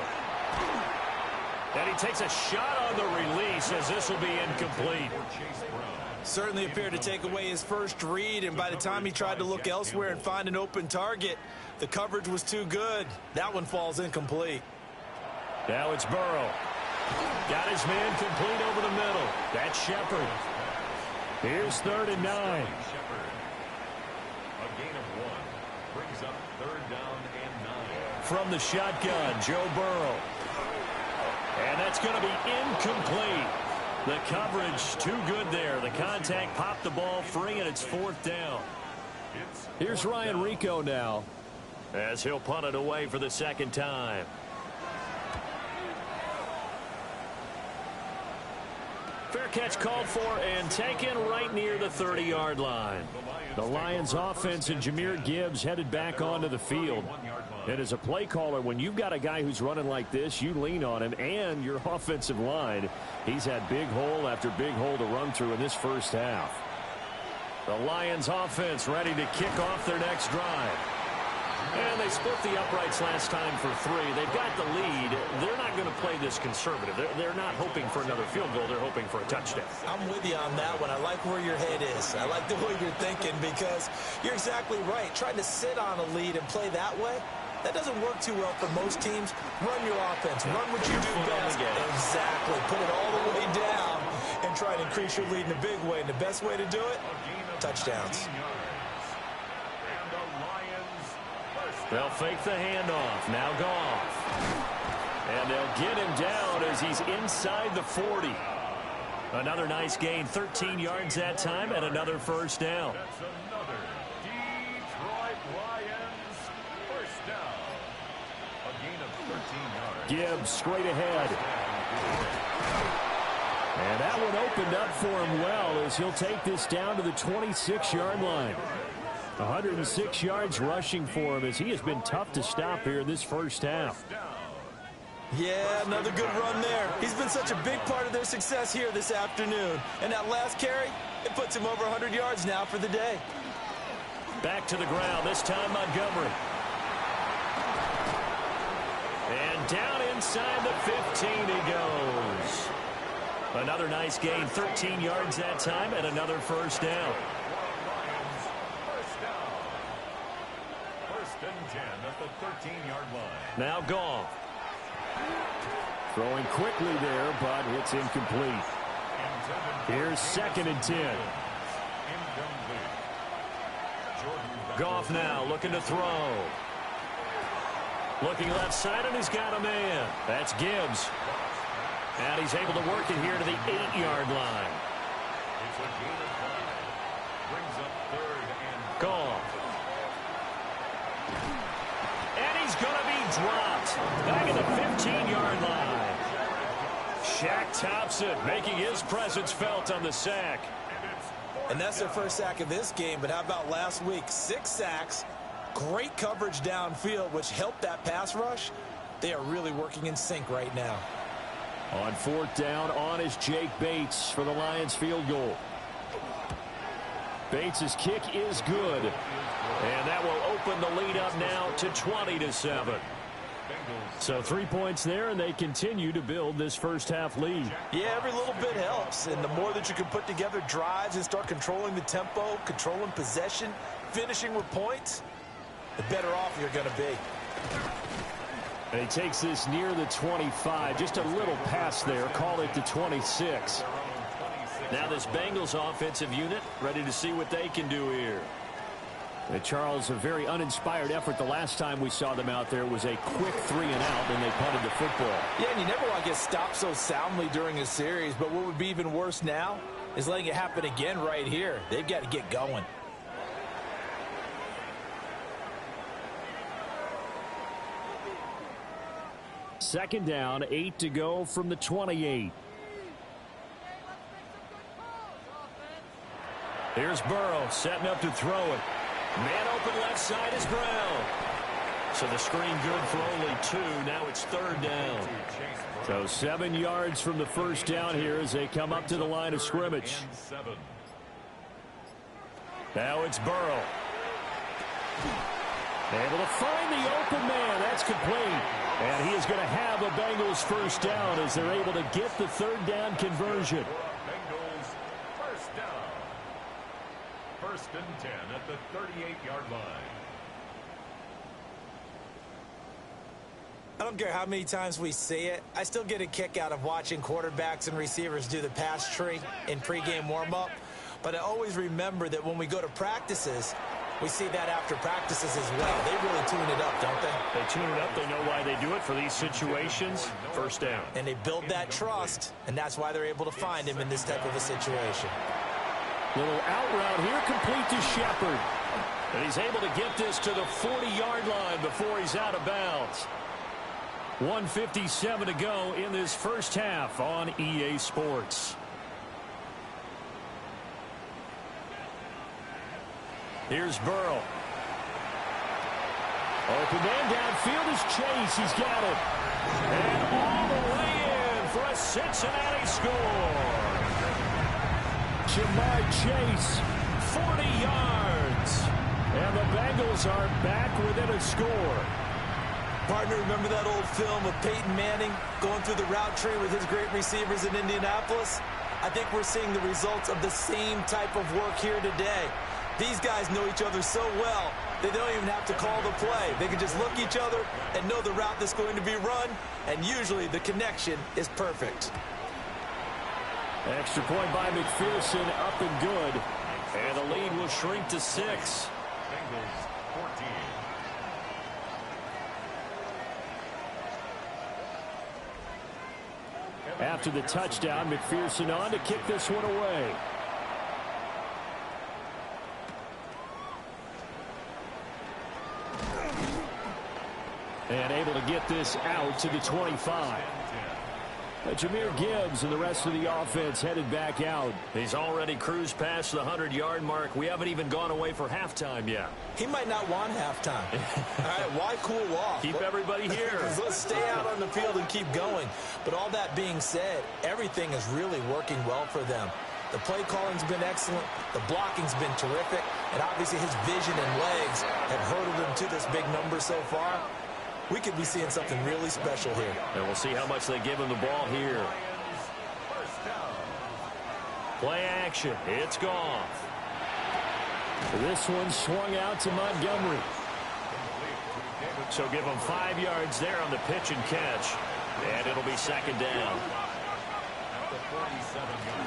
And he takes a shot on the release as this will be incomplete. Certainly appeared to take away his first read, and by the time he tried to look elsewhere and find an open target, the coverage was too good. That one falls incomplete. Now it's Burrow. Got his man complete over the middle. That's Shepard. Here's 3rd and 9. A gain of 1 brings up 3rd down and 9. From the shotgun, Joe Burrow. And that's going to be incomplete. The coverage too good there. The contact popped the ball free, and it's 4th down. Here's Ryan Rico now, as he'll punt it away for the 2nd time. Fair catch called for and taken right near the 30-yard line. The Lions offense and Jahmyr Gibbs headed back onto the field. And as a play caller, when you've got a guy who's running like this, you lean on him and your offensive line. He's had big hole after big hole to run through in this first half. The Lions offense ready to kick off their next drive. And they split the uprights last time for 3. They've got the lead. They're not going to play this conservative. They're not hoping for another field goal. They're hoping for a touchdown. I'm with you on that one. I like where your head is. I like the way you're thinking because you're exactly right. Trying to sit on a lead and play that way, that doesn't work too well for most teams. Run your offense. Run what you do best. Exactly. Put it all the way down and try to increase your lead in a big way. And the best way to do it, touchdowns. They'll fake the handoff. Now Goff. And they'll get him down as he's inside the 40. Another nice gain. 13 yards that time and another 1st down. That's another Detroit Lions 1st down. A gain of 13 yards. Gibbs straight ahead. And that one opened up for him well as he'll take this down to the 26-yard line. 106 yards rushing for him as he has been tough to stop here in this first half. Yeah, another good run there. He's been such a big part of their success here this afternoon. And that last carry, it puts him over 100 yards now for the day. Back to the ground, this time Montgomery. And down inside the 15 he goes. Another nice gain, 13 yards that time and another 1st down. 1st and 10 at the 13-yard line. Now Goff. Throwing quickly there, but it's incomplete. Here's 2nd and 10. Goff now looking to throw. Looking left side, and he's got a man. That's Gibbs. And he's able to work it here to the 8-yard line. It's a gain of 5. Brings up 3rd and Goff. And he's going to be dropped. Back at the 15-yard line. Shaq Thompson making his presence felt on the sack. And that's their first sack of this game, but how about last week? 6 sacks, great coverage downfield, which helped that pass rush. They are really working in sync right now. On 4th down, on is Jake Bates for the Lions field goal. Bates' kick is good. And that will open the lead up now to 20-7. So 3 points there, and they continue to build this first half lead. Yeah, every little bit helps. And the more that you can put together drives and start controlling the tempo, controlling possession, finishing with points, the better off you're going to be. And he takes this near the 25. Just a little pass there. Call it the 26. Now this Bengals offensive unit ready to see what they can do here. And Charles, a very uninspired effort. The last time we saw them out there was a quick 3 and out, and they punted the football. Yeah, and you never want to get stopped so soundly during a series. But what would be even worse now is letting it happen again right here. They've got to get going. Second down, 8 to go from the 28. Here's Burrow setting up to throw it. Man open left side is Brown. So the screen good for only 2. Now it's 3rd down. So 7 yards from the first down here as they come up to the line of scrimmage. Now it's Burrow. Able to find the open man. That's complete. And he is going to have a Bengals first down as they're able to get the 3rd down conversion. Bengals first down. 1st and 10 at the 38-yard line. I don't care how many times we see it. I still get a kick out of watching quarterbacks and receivers do the pass tree in pregame warm-up. But I always remember that when we go to practices, we see that after practices as well. They really tune it up, don't they? They tune it up. They know why they do it for these situations. First down. And they build that trust, and that's why they're able to find him in this type of a situation. Little out route here, complete to Shepard. And he's able to get this to the 40-yard line before he's out of bounds. 1:57 to go in this first half on EA Sports. Here's Burrow. Open man downfield is Chase. He's got it. And all the way in for a Cincinnati score. Jamar Chase, 40 yards. And the Bengals are back within a score. Partner, remember that old film of Peyton Manning going through the route tree with his great receivers in Indianapolis? I think we're seeing the results of the same type of work here today. These guys know each other so well, they don't even have to call the play. They can just look each other and know the route that's going to be run, and usually the connection is perfect. Extra point by McPherson, up and good. And the lead will shrink to 6. Bengals 14. After the touchdown, McPherson on to kick this one away. And able to get this out to the 25. Jahmyr Gibbs and the rest of the offense headed back out. He's already cruised past the 100-yard mark. We haven't even gone away for halftime yet. He might not want halftime. All right, why cool off? Keep everybody here. Let's stay out on the field and keep going. But all that being said, everything is really working well for them. The play calling's been excellent. The blocking's been terrific. And obviously his vision and legs have hurdled him to this big number so far. We could be seeing something really special here. And we'll see how much they give him the ball here. Play action. It's Goff. This one swung out to Montgomery. So give him 5 yards there on the pitch and catch. And it'll be second down.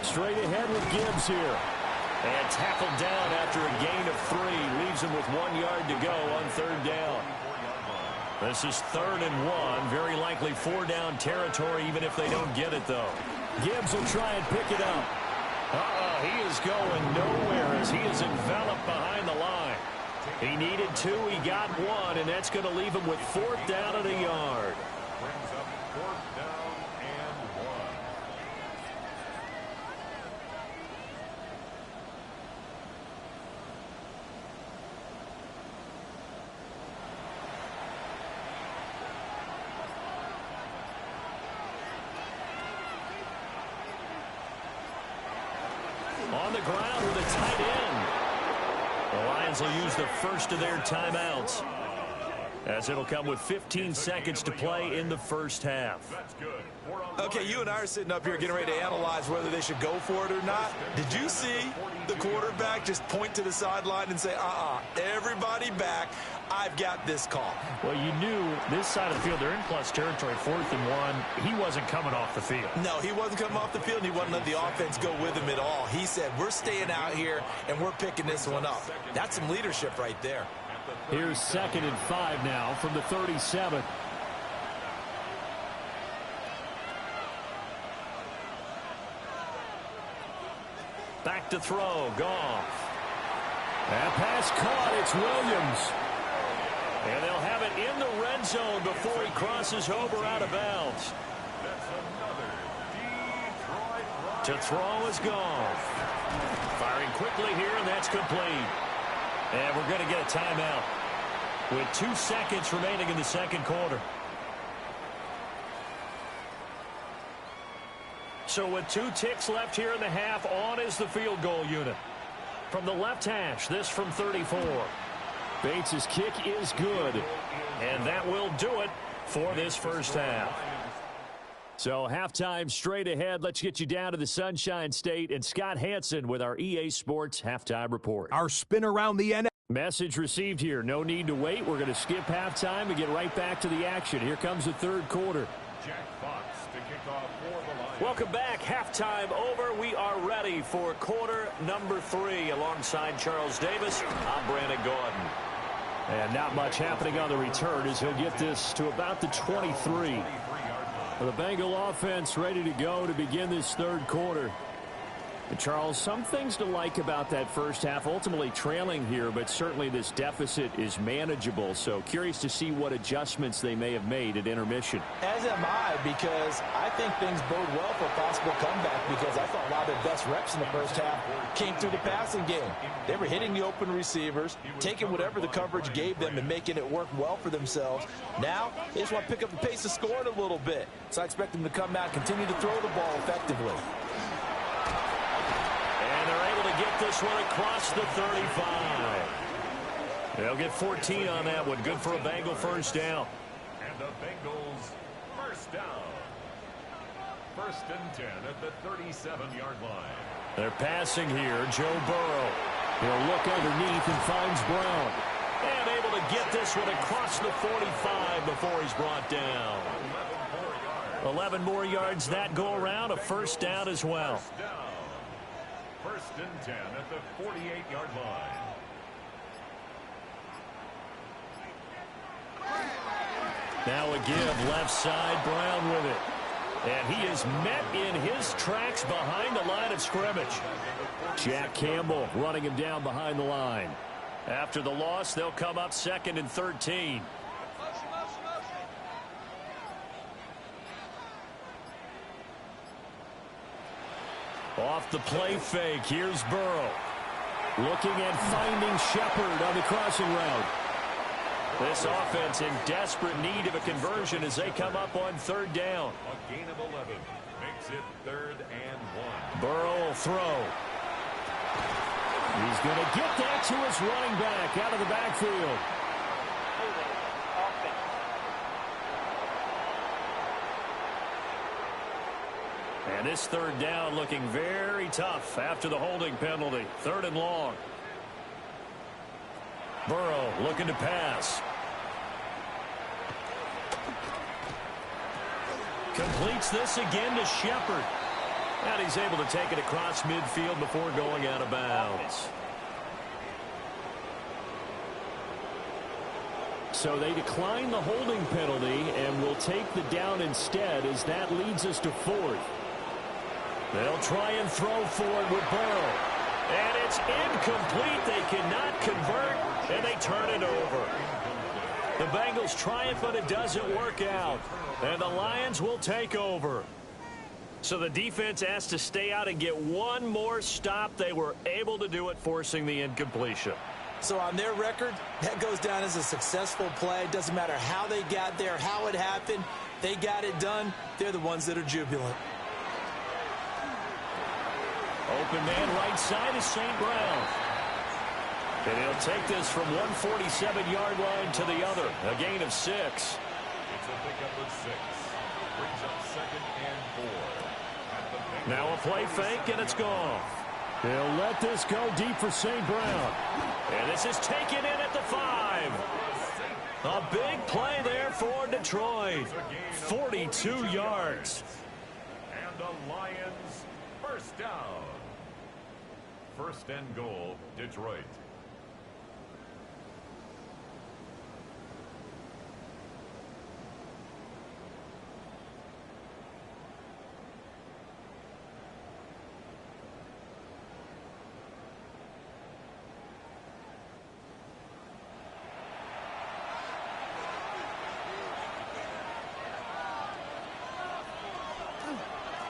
Straight ahead with Gibbs here. And tackled down after a gain of 3. Leaves him with 1 yard to go on third down. This is 3rd and 1. Very likely 4-down territory, even if they don't get it, though. Gibbs will try and pick it up. He is going nowhere as he is enveloped behind the line. He needed 2. He got 1, and that's going to leave him with 4th down and a yard. Brings up 4th down and 1. On the ground with a tight end. The Lions will use the first of their timeouts, as it'll come with 15 seconds to play in the first half. That's good. Okay, you and I are sitting up here getting ready to analyze whether they should go for it or not. Did you see the quarterback just point to the sideline and say, everybody back, I've got this call? Well, you knew this side of the field, they're in plus territory, 4th and 1. He wasn't coming off the field. No, he wasn't coming off the field, and he wasn't letting the offense go with him at all. He said, we're staying out here, and we're picking this one up. That's some leadership right there. Here's 2nd and 5 now from the 37. Back to throw, Goff. That pass caught, it's Williams. And they'll have it in the red zone before he crosses over out of bounds. That's another Detroit. To throw is Goff. Firing quickly here, and that's complete. And we're going to get a timeout with 2 seconds remaining in the second quarter. So with 2 ticks left here in the half, on is the field goal unit. From the left hash, this from 34. Bates' kick is good. And that will do it for this first half. So halftime straight ahead. Let's get you down to the Sunshine State and Scott Hansen with our EA Sports Halftime Report. Our spin around the NFL. Message received here. No need to wait. We're going to skip halftime and get right back to the action. Here comes the third quarter. Jack Fox to kick off for the Lions. Welcome back. Halftime over. We are ready for quarter number 3. Alongside Charles Davis, I'm Brandon Gaudin. And not much happening on the return as he'll get this to about the 23. The Bengal offense ready to go to begin this third quarter. And Charles, some things to like about that first half. Ultimately trailing here, but certainly this deficit is manageable. So curious to see what adjustments they may have made at intermission. As am I, because I think things bode well for a possible comeback, because I thought a lot of their best reps in the first half came through the passing game. They were hitting the open receivers, taking whatever the coverage gave them and making it work well for themselves. Now, they just want to pick up the pace of scoring a little bit. So I expect them to come out and continue to throw the ball effectively. Get this one across the 35. They'll get 14 on that one. Good for a Bengal first down. And the Bengals first down. First and 10 at the 37-yard line. They're passing here. Joe Burrow. He'll look underneath and finds Brown. And able to get this one across the 45 before he's brought down. 11 more yards that go around. A first down as well. First and 10 at the 48-yard line. Now a give left side, Brown with it. And he is met in his tracks behind the line of scrimmage. Jack Campbell running him down behind the line. After the loss, they'll come up 2nd and 13. Off the play fake, here's Burrow. Looking at finding Shepard on the crossing route. This offense in desperate need of a conversion as they come up on 3rd down. A gain of 11 makes it 3rd and 1. Burrow will throw. He's going to get that to his running back out of the backfield. And this 3rd down looking very tough after the holding penalty. 3rd and long. Burrow looking to pass. Completes this again to Shepard. And he's able to take it across midfield before going out of bounds. So they decline the holding penalty and will take the down instead, as that leads us to 4th. They'll try and throw for it with Burrow. And it's incomplete. They cannot convert, and they turn it over. The Bengals triumph, but it doesn't work out. And the Lions will take over. So the defense has to stay out and get one more stop. They were able to do it, forcing the incompletion. So on their record, that goes down as a successful play. Doesn't matter how they got there, how it happened. They got it done. They're the ones that are jubilant. Open man right side is St. Brown. And he'll take this from 147-yard line to the other. A gain of 6. It's a pickup of 6. Brings up 2nd and 4. Now a play fake, and it's gone. They'll let this go deep for St. Brown. And this is taken in at the 5. A big play there for Detroit. 42 yards. And the Lions first down. First and goal, Detroit.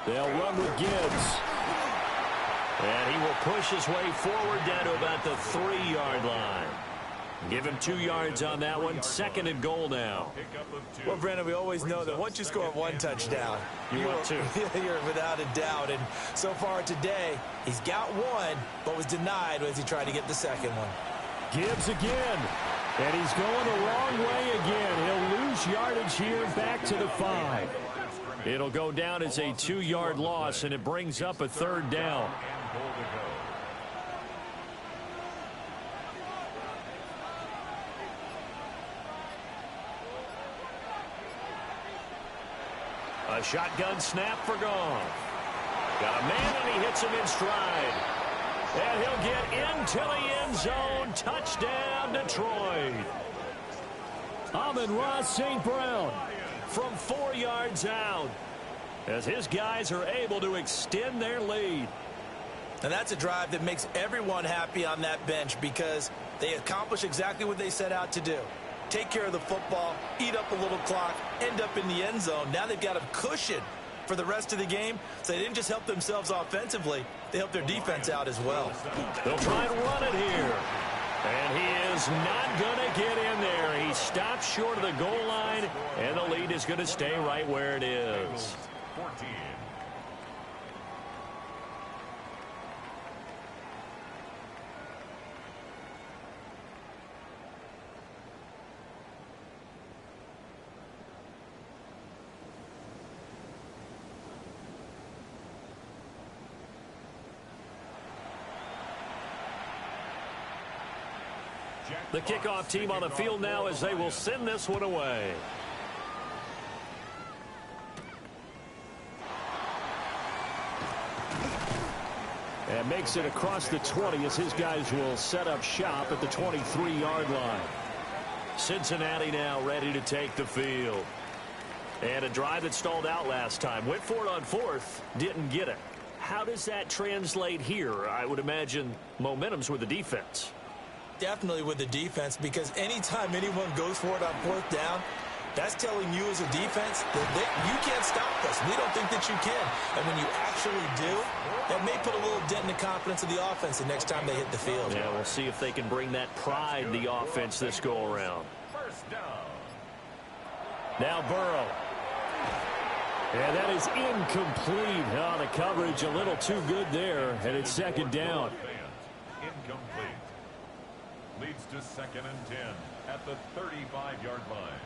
They'll run with Gibbs. And he will push his way forward down to about the 3-yard line. Give him 2 yards on that one. 2nd and goal now. Well, Brandon, we always know that once you score 1 touchdown, you want 2. You're without a doubt. And so far today, he's got 1, but was denied as he tried to get the 2nd one. Gibbs again. And he's going the wrong way again. He'll lose yardage here back to the 5. It'll go down as a 2-yard loss, and it brings up a 3rd down. A shotgun snap for Goff. Got a man, and he hits him in stride. And he'll get into the end zone. Touchdown, Detroit. Amon-Ra St. Brown from 4 yards out, as his guys are able to extend their lead. And that's a drive that makes everyone happy on that bench because they accomplish exactly what they set out to do. Take care of the football, eat up a little clock, end up in the end zone. Now they've got a cushion for the rest of the game, so they didn't just help themselves offensively, they helped their defense out as well. They'll try and run it here. And he is not going to get in there. He stops short of the goal line, and the lead is going to stay right where it is. 14. The kickoff team on the field now as they will send this one away. And makes it across the 20 as his guys will set up shop at the 23-yard line. Cincinnati now ready to take the field. And a drive that stalled out last time. Went for it on fourth, didn't get it. How does that translate here? I would imagine momentum's with the defense. Definitely with the defense, because anytime anyone goes for it on fourth down, that's telling you as a defense that you can't stop us. We don't think that you can. And when you actually do, that may put a little dent in the confidence of the offense the next time they hit the field. Yeah, we'll see if they can bring that pride, the offense, this go-around. First down. Now Burrow. And that is incomplete. Oh, the coverage a little too good there, and it's second down. Incomplete. Leads to 2nd and 10 at the 35-yard line.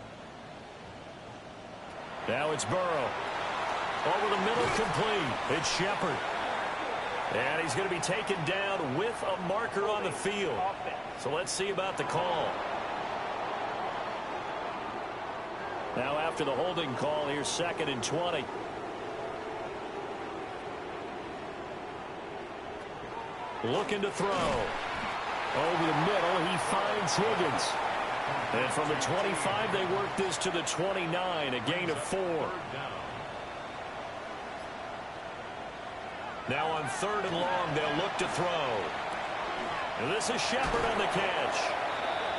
Now it's Burrow. Over the middle, complete. It's Shepard. And he's going to be taken down with a marker on the field. So let's see about the call. Now after the holding call, here's 2nd and 20. Looking to throw. Over the middle, he finds Higgins. And from the 25, they work this to the 29, a gain of 4. Now on 3rd and long, they'll look to throw. And this is Shepard on the catch.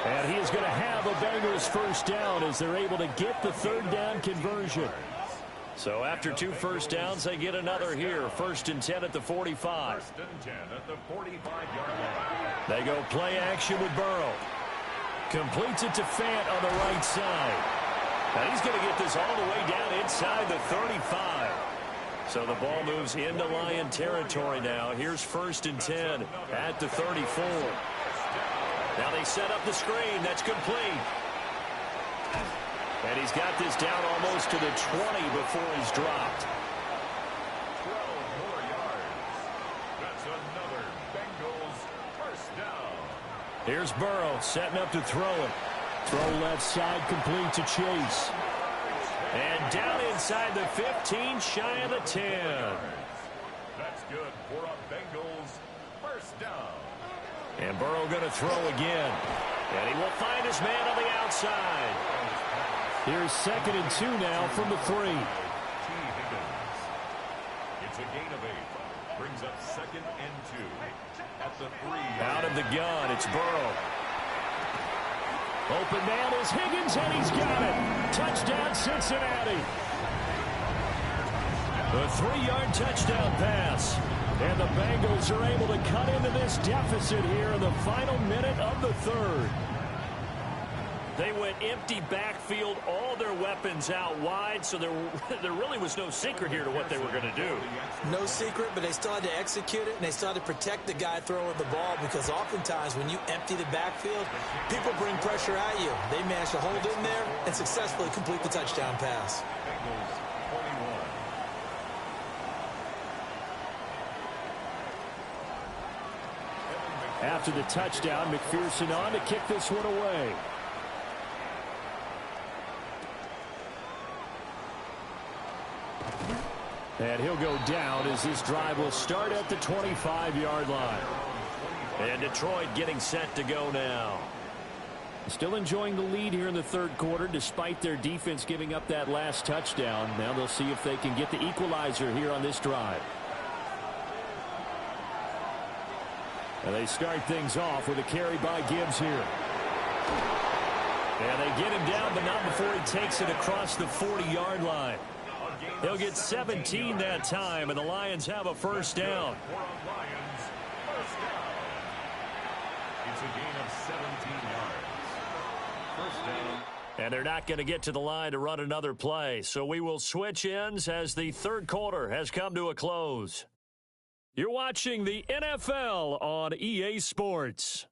And he is going to have a Bengals first down as they're able to get the 3rd down conversion. So after 2 first downs, they get another here. 1st and 10 at the 45. 1st and 10 at the 45-yard line. They go play action with Burrow. Completes it to Fant on the right side. Now he's going to get this all the way down inside the 35. So the ball moves into Lion territory now. Here's 1st and 10 at the 34. Now they set up the screen. That's complete. And he's got this down almost to the 20 before he's dropped. 12 more yards. That's another Bengals first down. Here's Burrow setting up to throw it. Throw left side, complete to Chase. And down inside the 15, shy of the 10. That's good for a Bengals first down. And Burrow going to throw again. And he will find his man on the outside. Here's 2nd and 2 now from the 3. T. Higgins. It's a gain of 8. Brings up 2nd and 2 at the 3. Out of the gun, it's Burrow. Open man is Higgins, and he's got it. Touchdown, Cincinnati. A 3-yard touchdown pass. And the Bengals are able to cut into this deficit here in the final minute of the 3rd. They went empty backfield, all their weapons out wide, so there really was no secret here to what they were going to do. No secret, but they still had to execute it, and they still had to protect the guy throwing the ball, because oftentimes when you empty the backfield, people bring pressure at you. They managed to hold in there and successfully complete the touchdown pass. After the touchdown, McPherson on to kick this one away. And he'll go down as this drive will start at the 25-yard line. And Detroit getting set to go now. Still enjoying the lead here in the third quarter despite their defense giving up that last touchdown. Now they'll see if they can get the equalizer here on this drive. And they start things off with a carry by Gibbs here. And they get him down, but not before he takes it across the 40-yard line. He'll get 17 that time, and the Lions have a first down. It's a gain of 17 yards. First down. And they're not going to get to the line to run another play, so we will switch ends as the third quarter has come to a close. You're watching the NFL on EA Sports.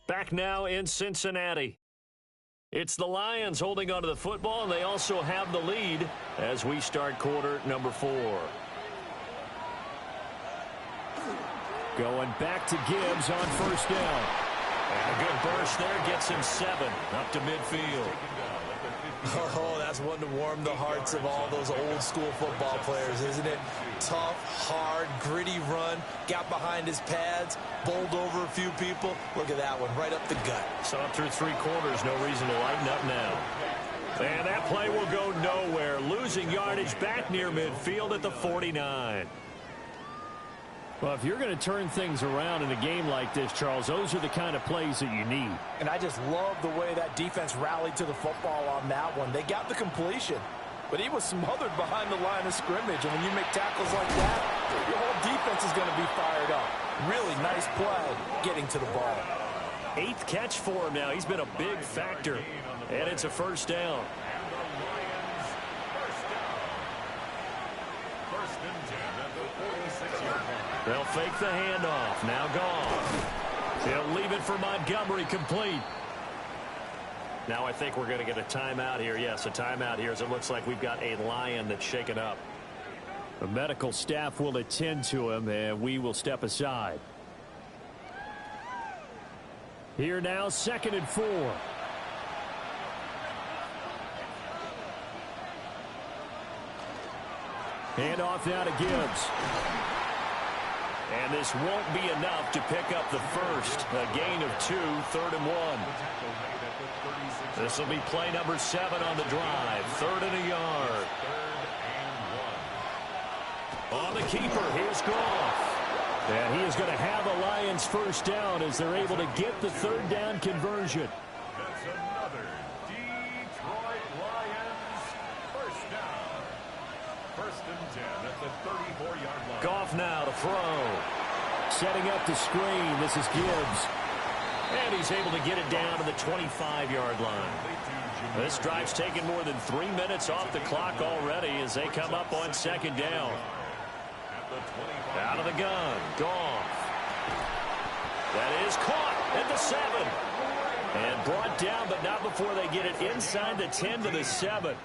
Back now in Cincinnati. It's the Lions holding onto the football, and they also have the lead as we start quarter number 4. Going back to Gibbs on first down. And a good burst there gets him 7 up to midfield. Oh, that's one to warm the hearts of all those old school football players, isn't it? Tough, hard, gritty run, got behind his pads, bowled over a few people. Look at that one, right up the gut. So up through 3 quarters, no reason to lighten up now. And that play will go nowhere, losing yardage back near midfield at the 49. Well, if you're going to turn things around in a game like this, Charles, those are the kind of plays that you need. And I just love the way that defense rallied to the football on that one. They got the completion, but he was smothered behind the line of scrimmage. And when you make tackles like that, your whole defense is going to be fired up. Really nice play getting to the ball. 8th catch for him now. He's been a big factor. And it's a first down. They'll fake the handoff. Now gone. He'll leave it for Montgomery, complete. Now I think we're going to get a timeout here. Yes, a timeout here as it looks like we've got a Lion that's shaken up. The medical staff will attend to him, and we will step aside. Here now, 2nd and 4. Handoff now to Gibbs. And this won't be enough to pick up the first. A gain of 2, 3rd and 1. This will be play number 7 on the drive. 3rd and a yard. On the keeper, here's Goff. And he is going to have a Lions first down as they're able to get the 3rd down conversion. That's another Detroit Lions first down. 1st and 10 at the 34-yard line. Goff now to throw. Setting up the screen. This is Gibbs. And he's able to get it down to the 25-yard line. This drive's taken more than 3 minutes off the clock already as they come up on 2nd down. Out of the gun. Goff. That is caught at the 7. And brought down, but not before they get it inside the 10 to the 7.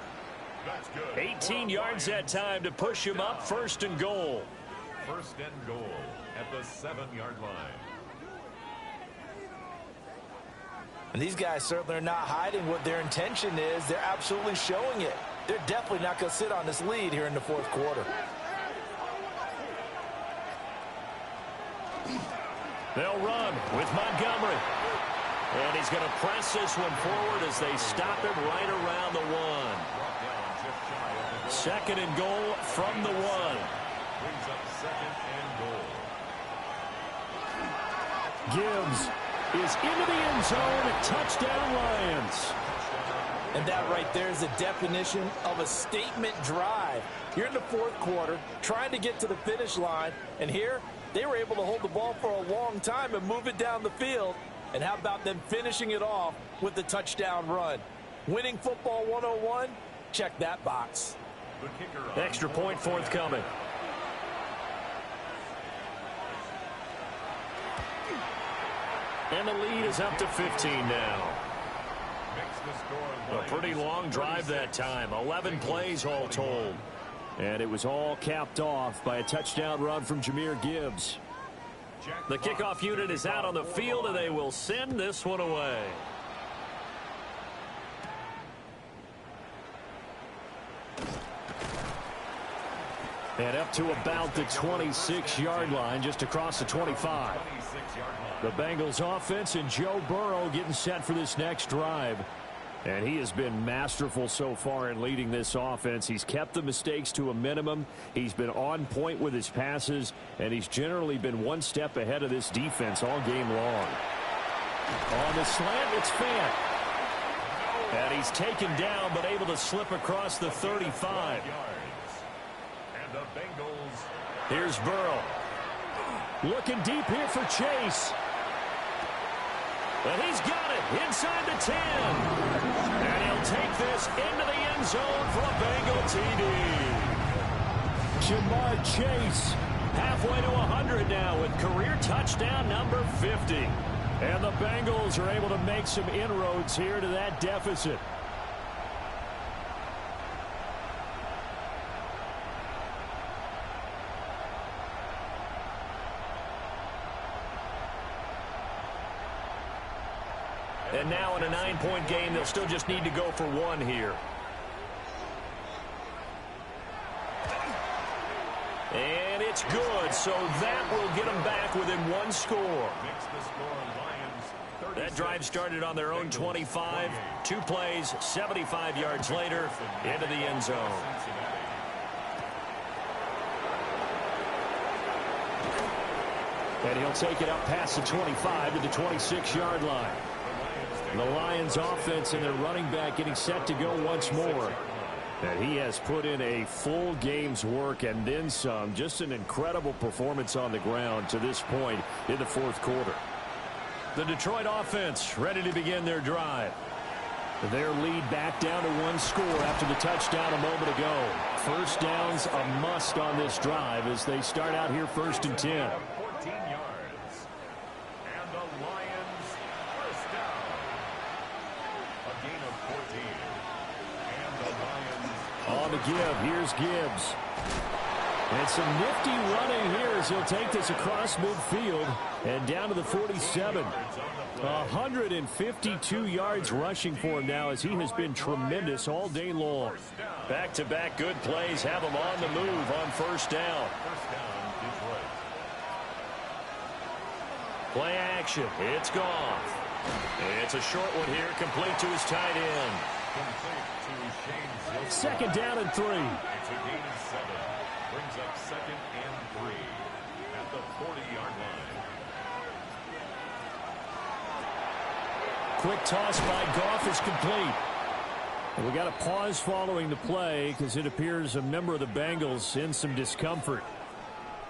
18 yards that time to push him up. 1st and goal. 1st and goal at the 7-yard line. And these guys certainly are not hiding what their intention is. They're absolutely showing it. They're definitely not going to sit on this lead here in the 4th quarter. They'll run with Montgomery. And he's going to press this one forward as they stop him right around the 1. 2nd and goal from the 1. Brings up 2nd and goal. Gibbs is into the end zone. Touchdown, Lions. And that right there is the definition of a statement drive. You're in the 4th quarter, trying to get to the finish line, and here they were able to hold the ball for a long time and move it down the field. And how about them finishing it off with the touchdown run? Winning football 101? Check that box. Extra point forthcoming. And the lead is up to 15 now. A pretty long drive that time. 11 plays all told. And it was all capped off by a touchdown run from Jahmyr Gibbs. The kickoff unit is out on the field, and they will send this one away. And up to about the 26-yard line, just across the 25. The Bengals offense and Joe Burrow getting set for this next drive. And he has been masterful so far in leading this offense. He's kept the mistakes to a minimum. He's been on point with his passes, and he's generally been one step ahead of this defense all game long. On the slant, it's Fant. And he's taken down, but able to slip across the 35. And the Bengals. Here's Burrow. Looking deep here for Chase. And he's got it inside the 10. And he'll take this into the end zone for a Bengal TD. Jamar Chase halfway to 100 now with career touchdown number 50. And the Bengals are able to make some inroads here to that deficit. And now in a 9-point game, they'll still just need to go for one here. And it's good, so that will get them back within one score. That drive started on their own 25. 2 plays, 75 yards later, into the end zone. And he'll take it up past the 25 to the 26-yard line. The Lions offense and their running back getting set to go once more. And he has put in a full game's work and then some. Just an incredible performance on the ground to this point in the fourth quarter. The Detroit offense ready to begin their drive. Their lead back down to 1 score after the touchdown a moment ago. First down's a must on this drive as they start out here 1st and 10. 14 yards. And the Lions first down. A gain of 14. And the Lions on the give. Here's Gibbs. And some nifty running here as he'll take this across midfield and down to the 47. 152 yards rushing for him now as he has been tremendous all day long. Back-to-back good plays have him on the move on first down. Detroit. Play action. It's gone. It's a short one here, complete to his tight end. Complete to Shane Zilch. 2nd down and 3. It's a gain of 7. Brings up 2nd and 3 at the 40-yard line. Quick toss by Goff is complete. And we got a pause following the play because it appears a member of the Bengals in some discomfort.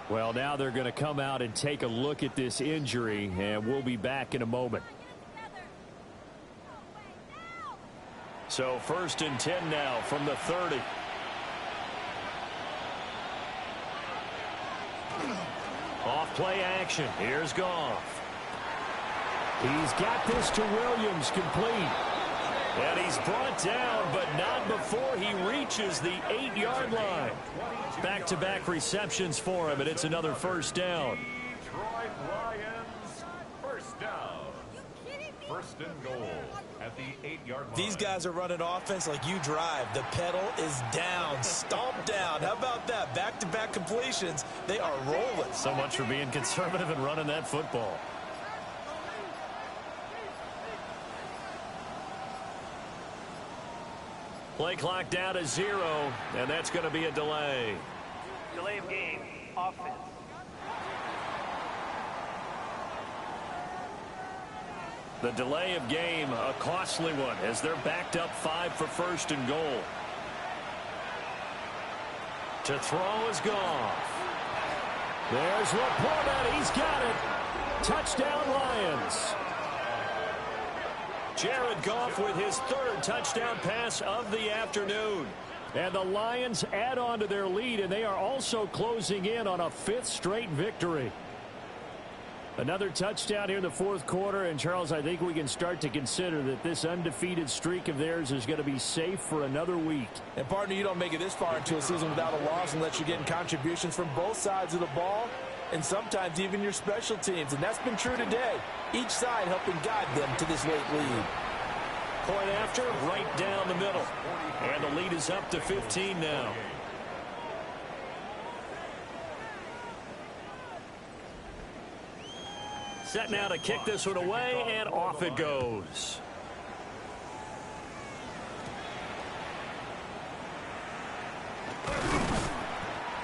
Well, now they're going to come out and take a look at this injury, and we'll be back in a moment. So 1st and 10 now from the 30. Off play action. Here's Goff. He's got this to Williams, complete. And he's brought down, but not before he reaches the 8-yard line. Back-to-back receptions for him, and it's another first down. Detroit Lions first down. 1st and goal at the 8-yard line. These guys are running offense like you drive. The pedal is down, stomp down. How about that? Back-to-back completions. They are rolling. So much for being conservative and running that football. Play clock down to 0, and that's going to be a delay. Delay of game, offense. The delay of game, a costly one, as they're backed up 5 for 1st and goal. To throw is Goff. There's Laporta. He's got it. Touchdown, Lions. Jared Goff with his 3rd touchdown pass of the afternoon. And the Lions add on to their lead, and they are also closing in on a 5th straight victory. Another touchdown here in the fourth quarter. And, Charles, I think we can start to consider that this undefeated streak of theirs is going to be safe for another week. And, partner, you don't make it this far into a season without a loss unless you're getting contributions from both sides of the ball and sometimes even your special teams. And that's been true today. Each side helping guide them to this late lead. Point after, right down the middle. And the lead is up to 15 now. Set now to kick this one away, and off it goes.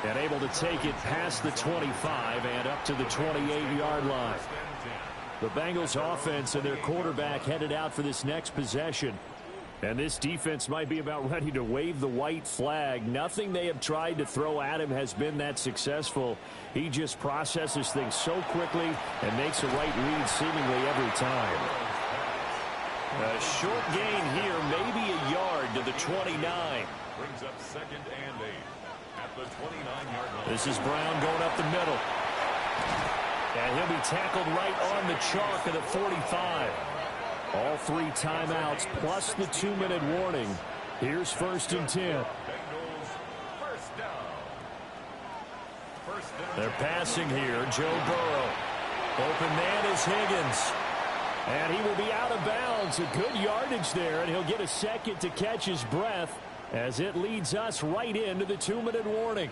And able to take it past the 25 and up to the 28-yard line. The Bengals offense and their quarterback headed out for this next possession. And this defense might be about ready to wave the white flag. Nothing they have tried to throw at him has been that successful. He just processes things so quickly and makes a right read seemingly every time. A short gain here, maybe a yard to the 29. Brings up 2nd and 8 at the 29-yard line. This is Brown going up the middle. And he'll be tackled right on the chalk of the 45. All 3 timeouts plus the 2-minute warning. Here's 1st and 10. Bengals first down. They're passing here. Joe Burrow. Open man is Higgins. And he will be out of bounds. A good yardage there, and he'll get a second to catch his breath as it leads us right into the 2-minute warning.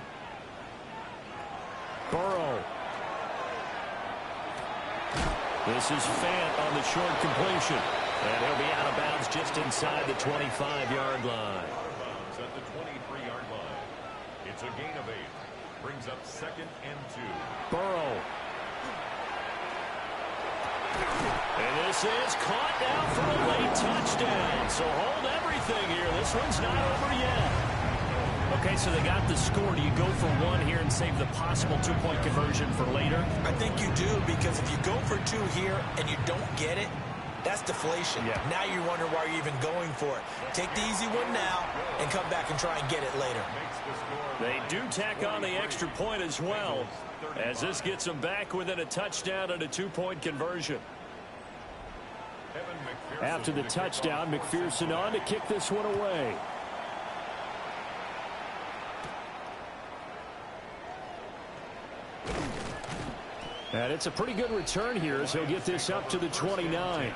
Burrow. This is Fant on the short completion. And he'll be out of bounds just inside the 25-yard line. Out of bounds at the 23-yard line. It's a gain of 8. Brings up 2nd and 2. Burrow. And this is caught now for a late touchdown. So hold everything here. This one's not over yet. Okay, so they got the score. Do you go for one here and save the possible 2-point conversion for later? I think you do, because if you go for 2 here and you don't get it, that's deflation. Yeah. Now you're wondering why you're even going for it. Take the easy one now and come back and try and get it later. They do tack on the extra point as well, as this gets them back within a touchdown and a 2-point conversion. After the touchdown, McPherson on to kick this one away. And it's a pretty good return here as he'll get this up to the 29.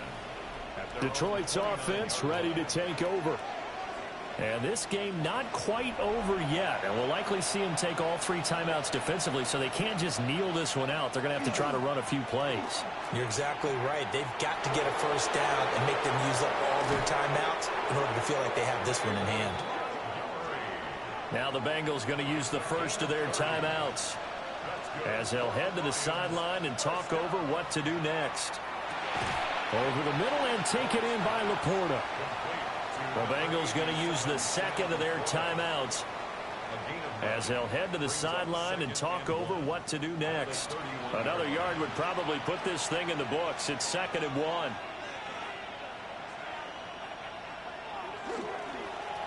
Detroit's offense ready to take over. And this game not quite over yet. And we'll likely see him take all 3 timeouts defensively, so they can't just kneel this one out. They're going to have to try to run a few plays. You're exactly right. They've got to get a first down and make them use up all their timeouts in order to feel like they have this one in hand. Now the Bengals going to use the first of their timeouts, as they'll head to the sideline and talk over what to do next. Over the middle and take it in by Laporta. The Bengals going to use the second of their timeouts, as they'll head to the sideline and talk over what to do next. Another yard would probably put this thing in the books. It's 2nd and 1.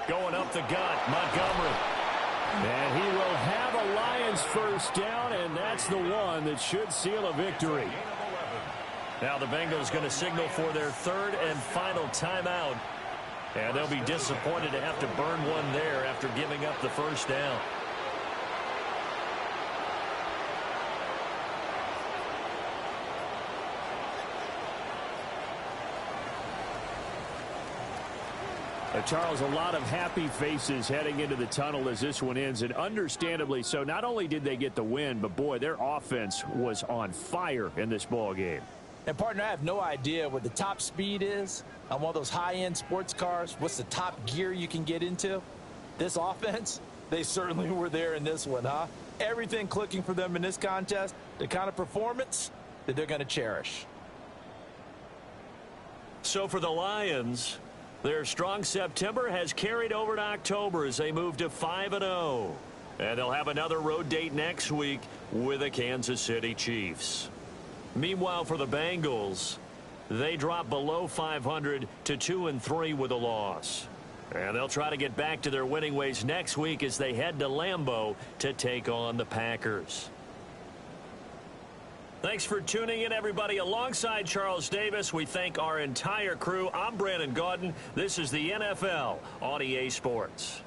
Going up the gut, Montgomery. And he will have a Lions first down, and that's the one that should seal a victory. Now the Bengals going to signal for their 3rd and final timeout. And they'll be disappointed to have to burn one there after giving up the first down. Charles, a lot of happy faces heading into the tunnel as this one ends, and understandably so. Not only did they get the win, but boy, their offense was on fire in this ball game. And, partner, I have no idea what the top speed is on one of those high-end sports cars. What's the top gear you can get into? This offense, they certainly were there in this one, huh? Everything clicking for them in this contest, the kind of performance that they're going to cherish. So for the Lions, their strong September has carried over to October as they move to 5-0. And they'll have another road date next week with the Kansas City Chiefs. Meanwhile, for the Bengals, they drop below 500 to 2-3 with a loss. And they'll try to get back to their winning ways next week as they head to Lambeau to take on the Packers. Thanks for tuning in, everybody. Alongside Charles Davis, we thank our entire crew. I'm Brandon Gaudin. This is the NFL on EA Sports.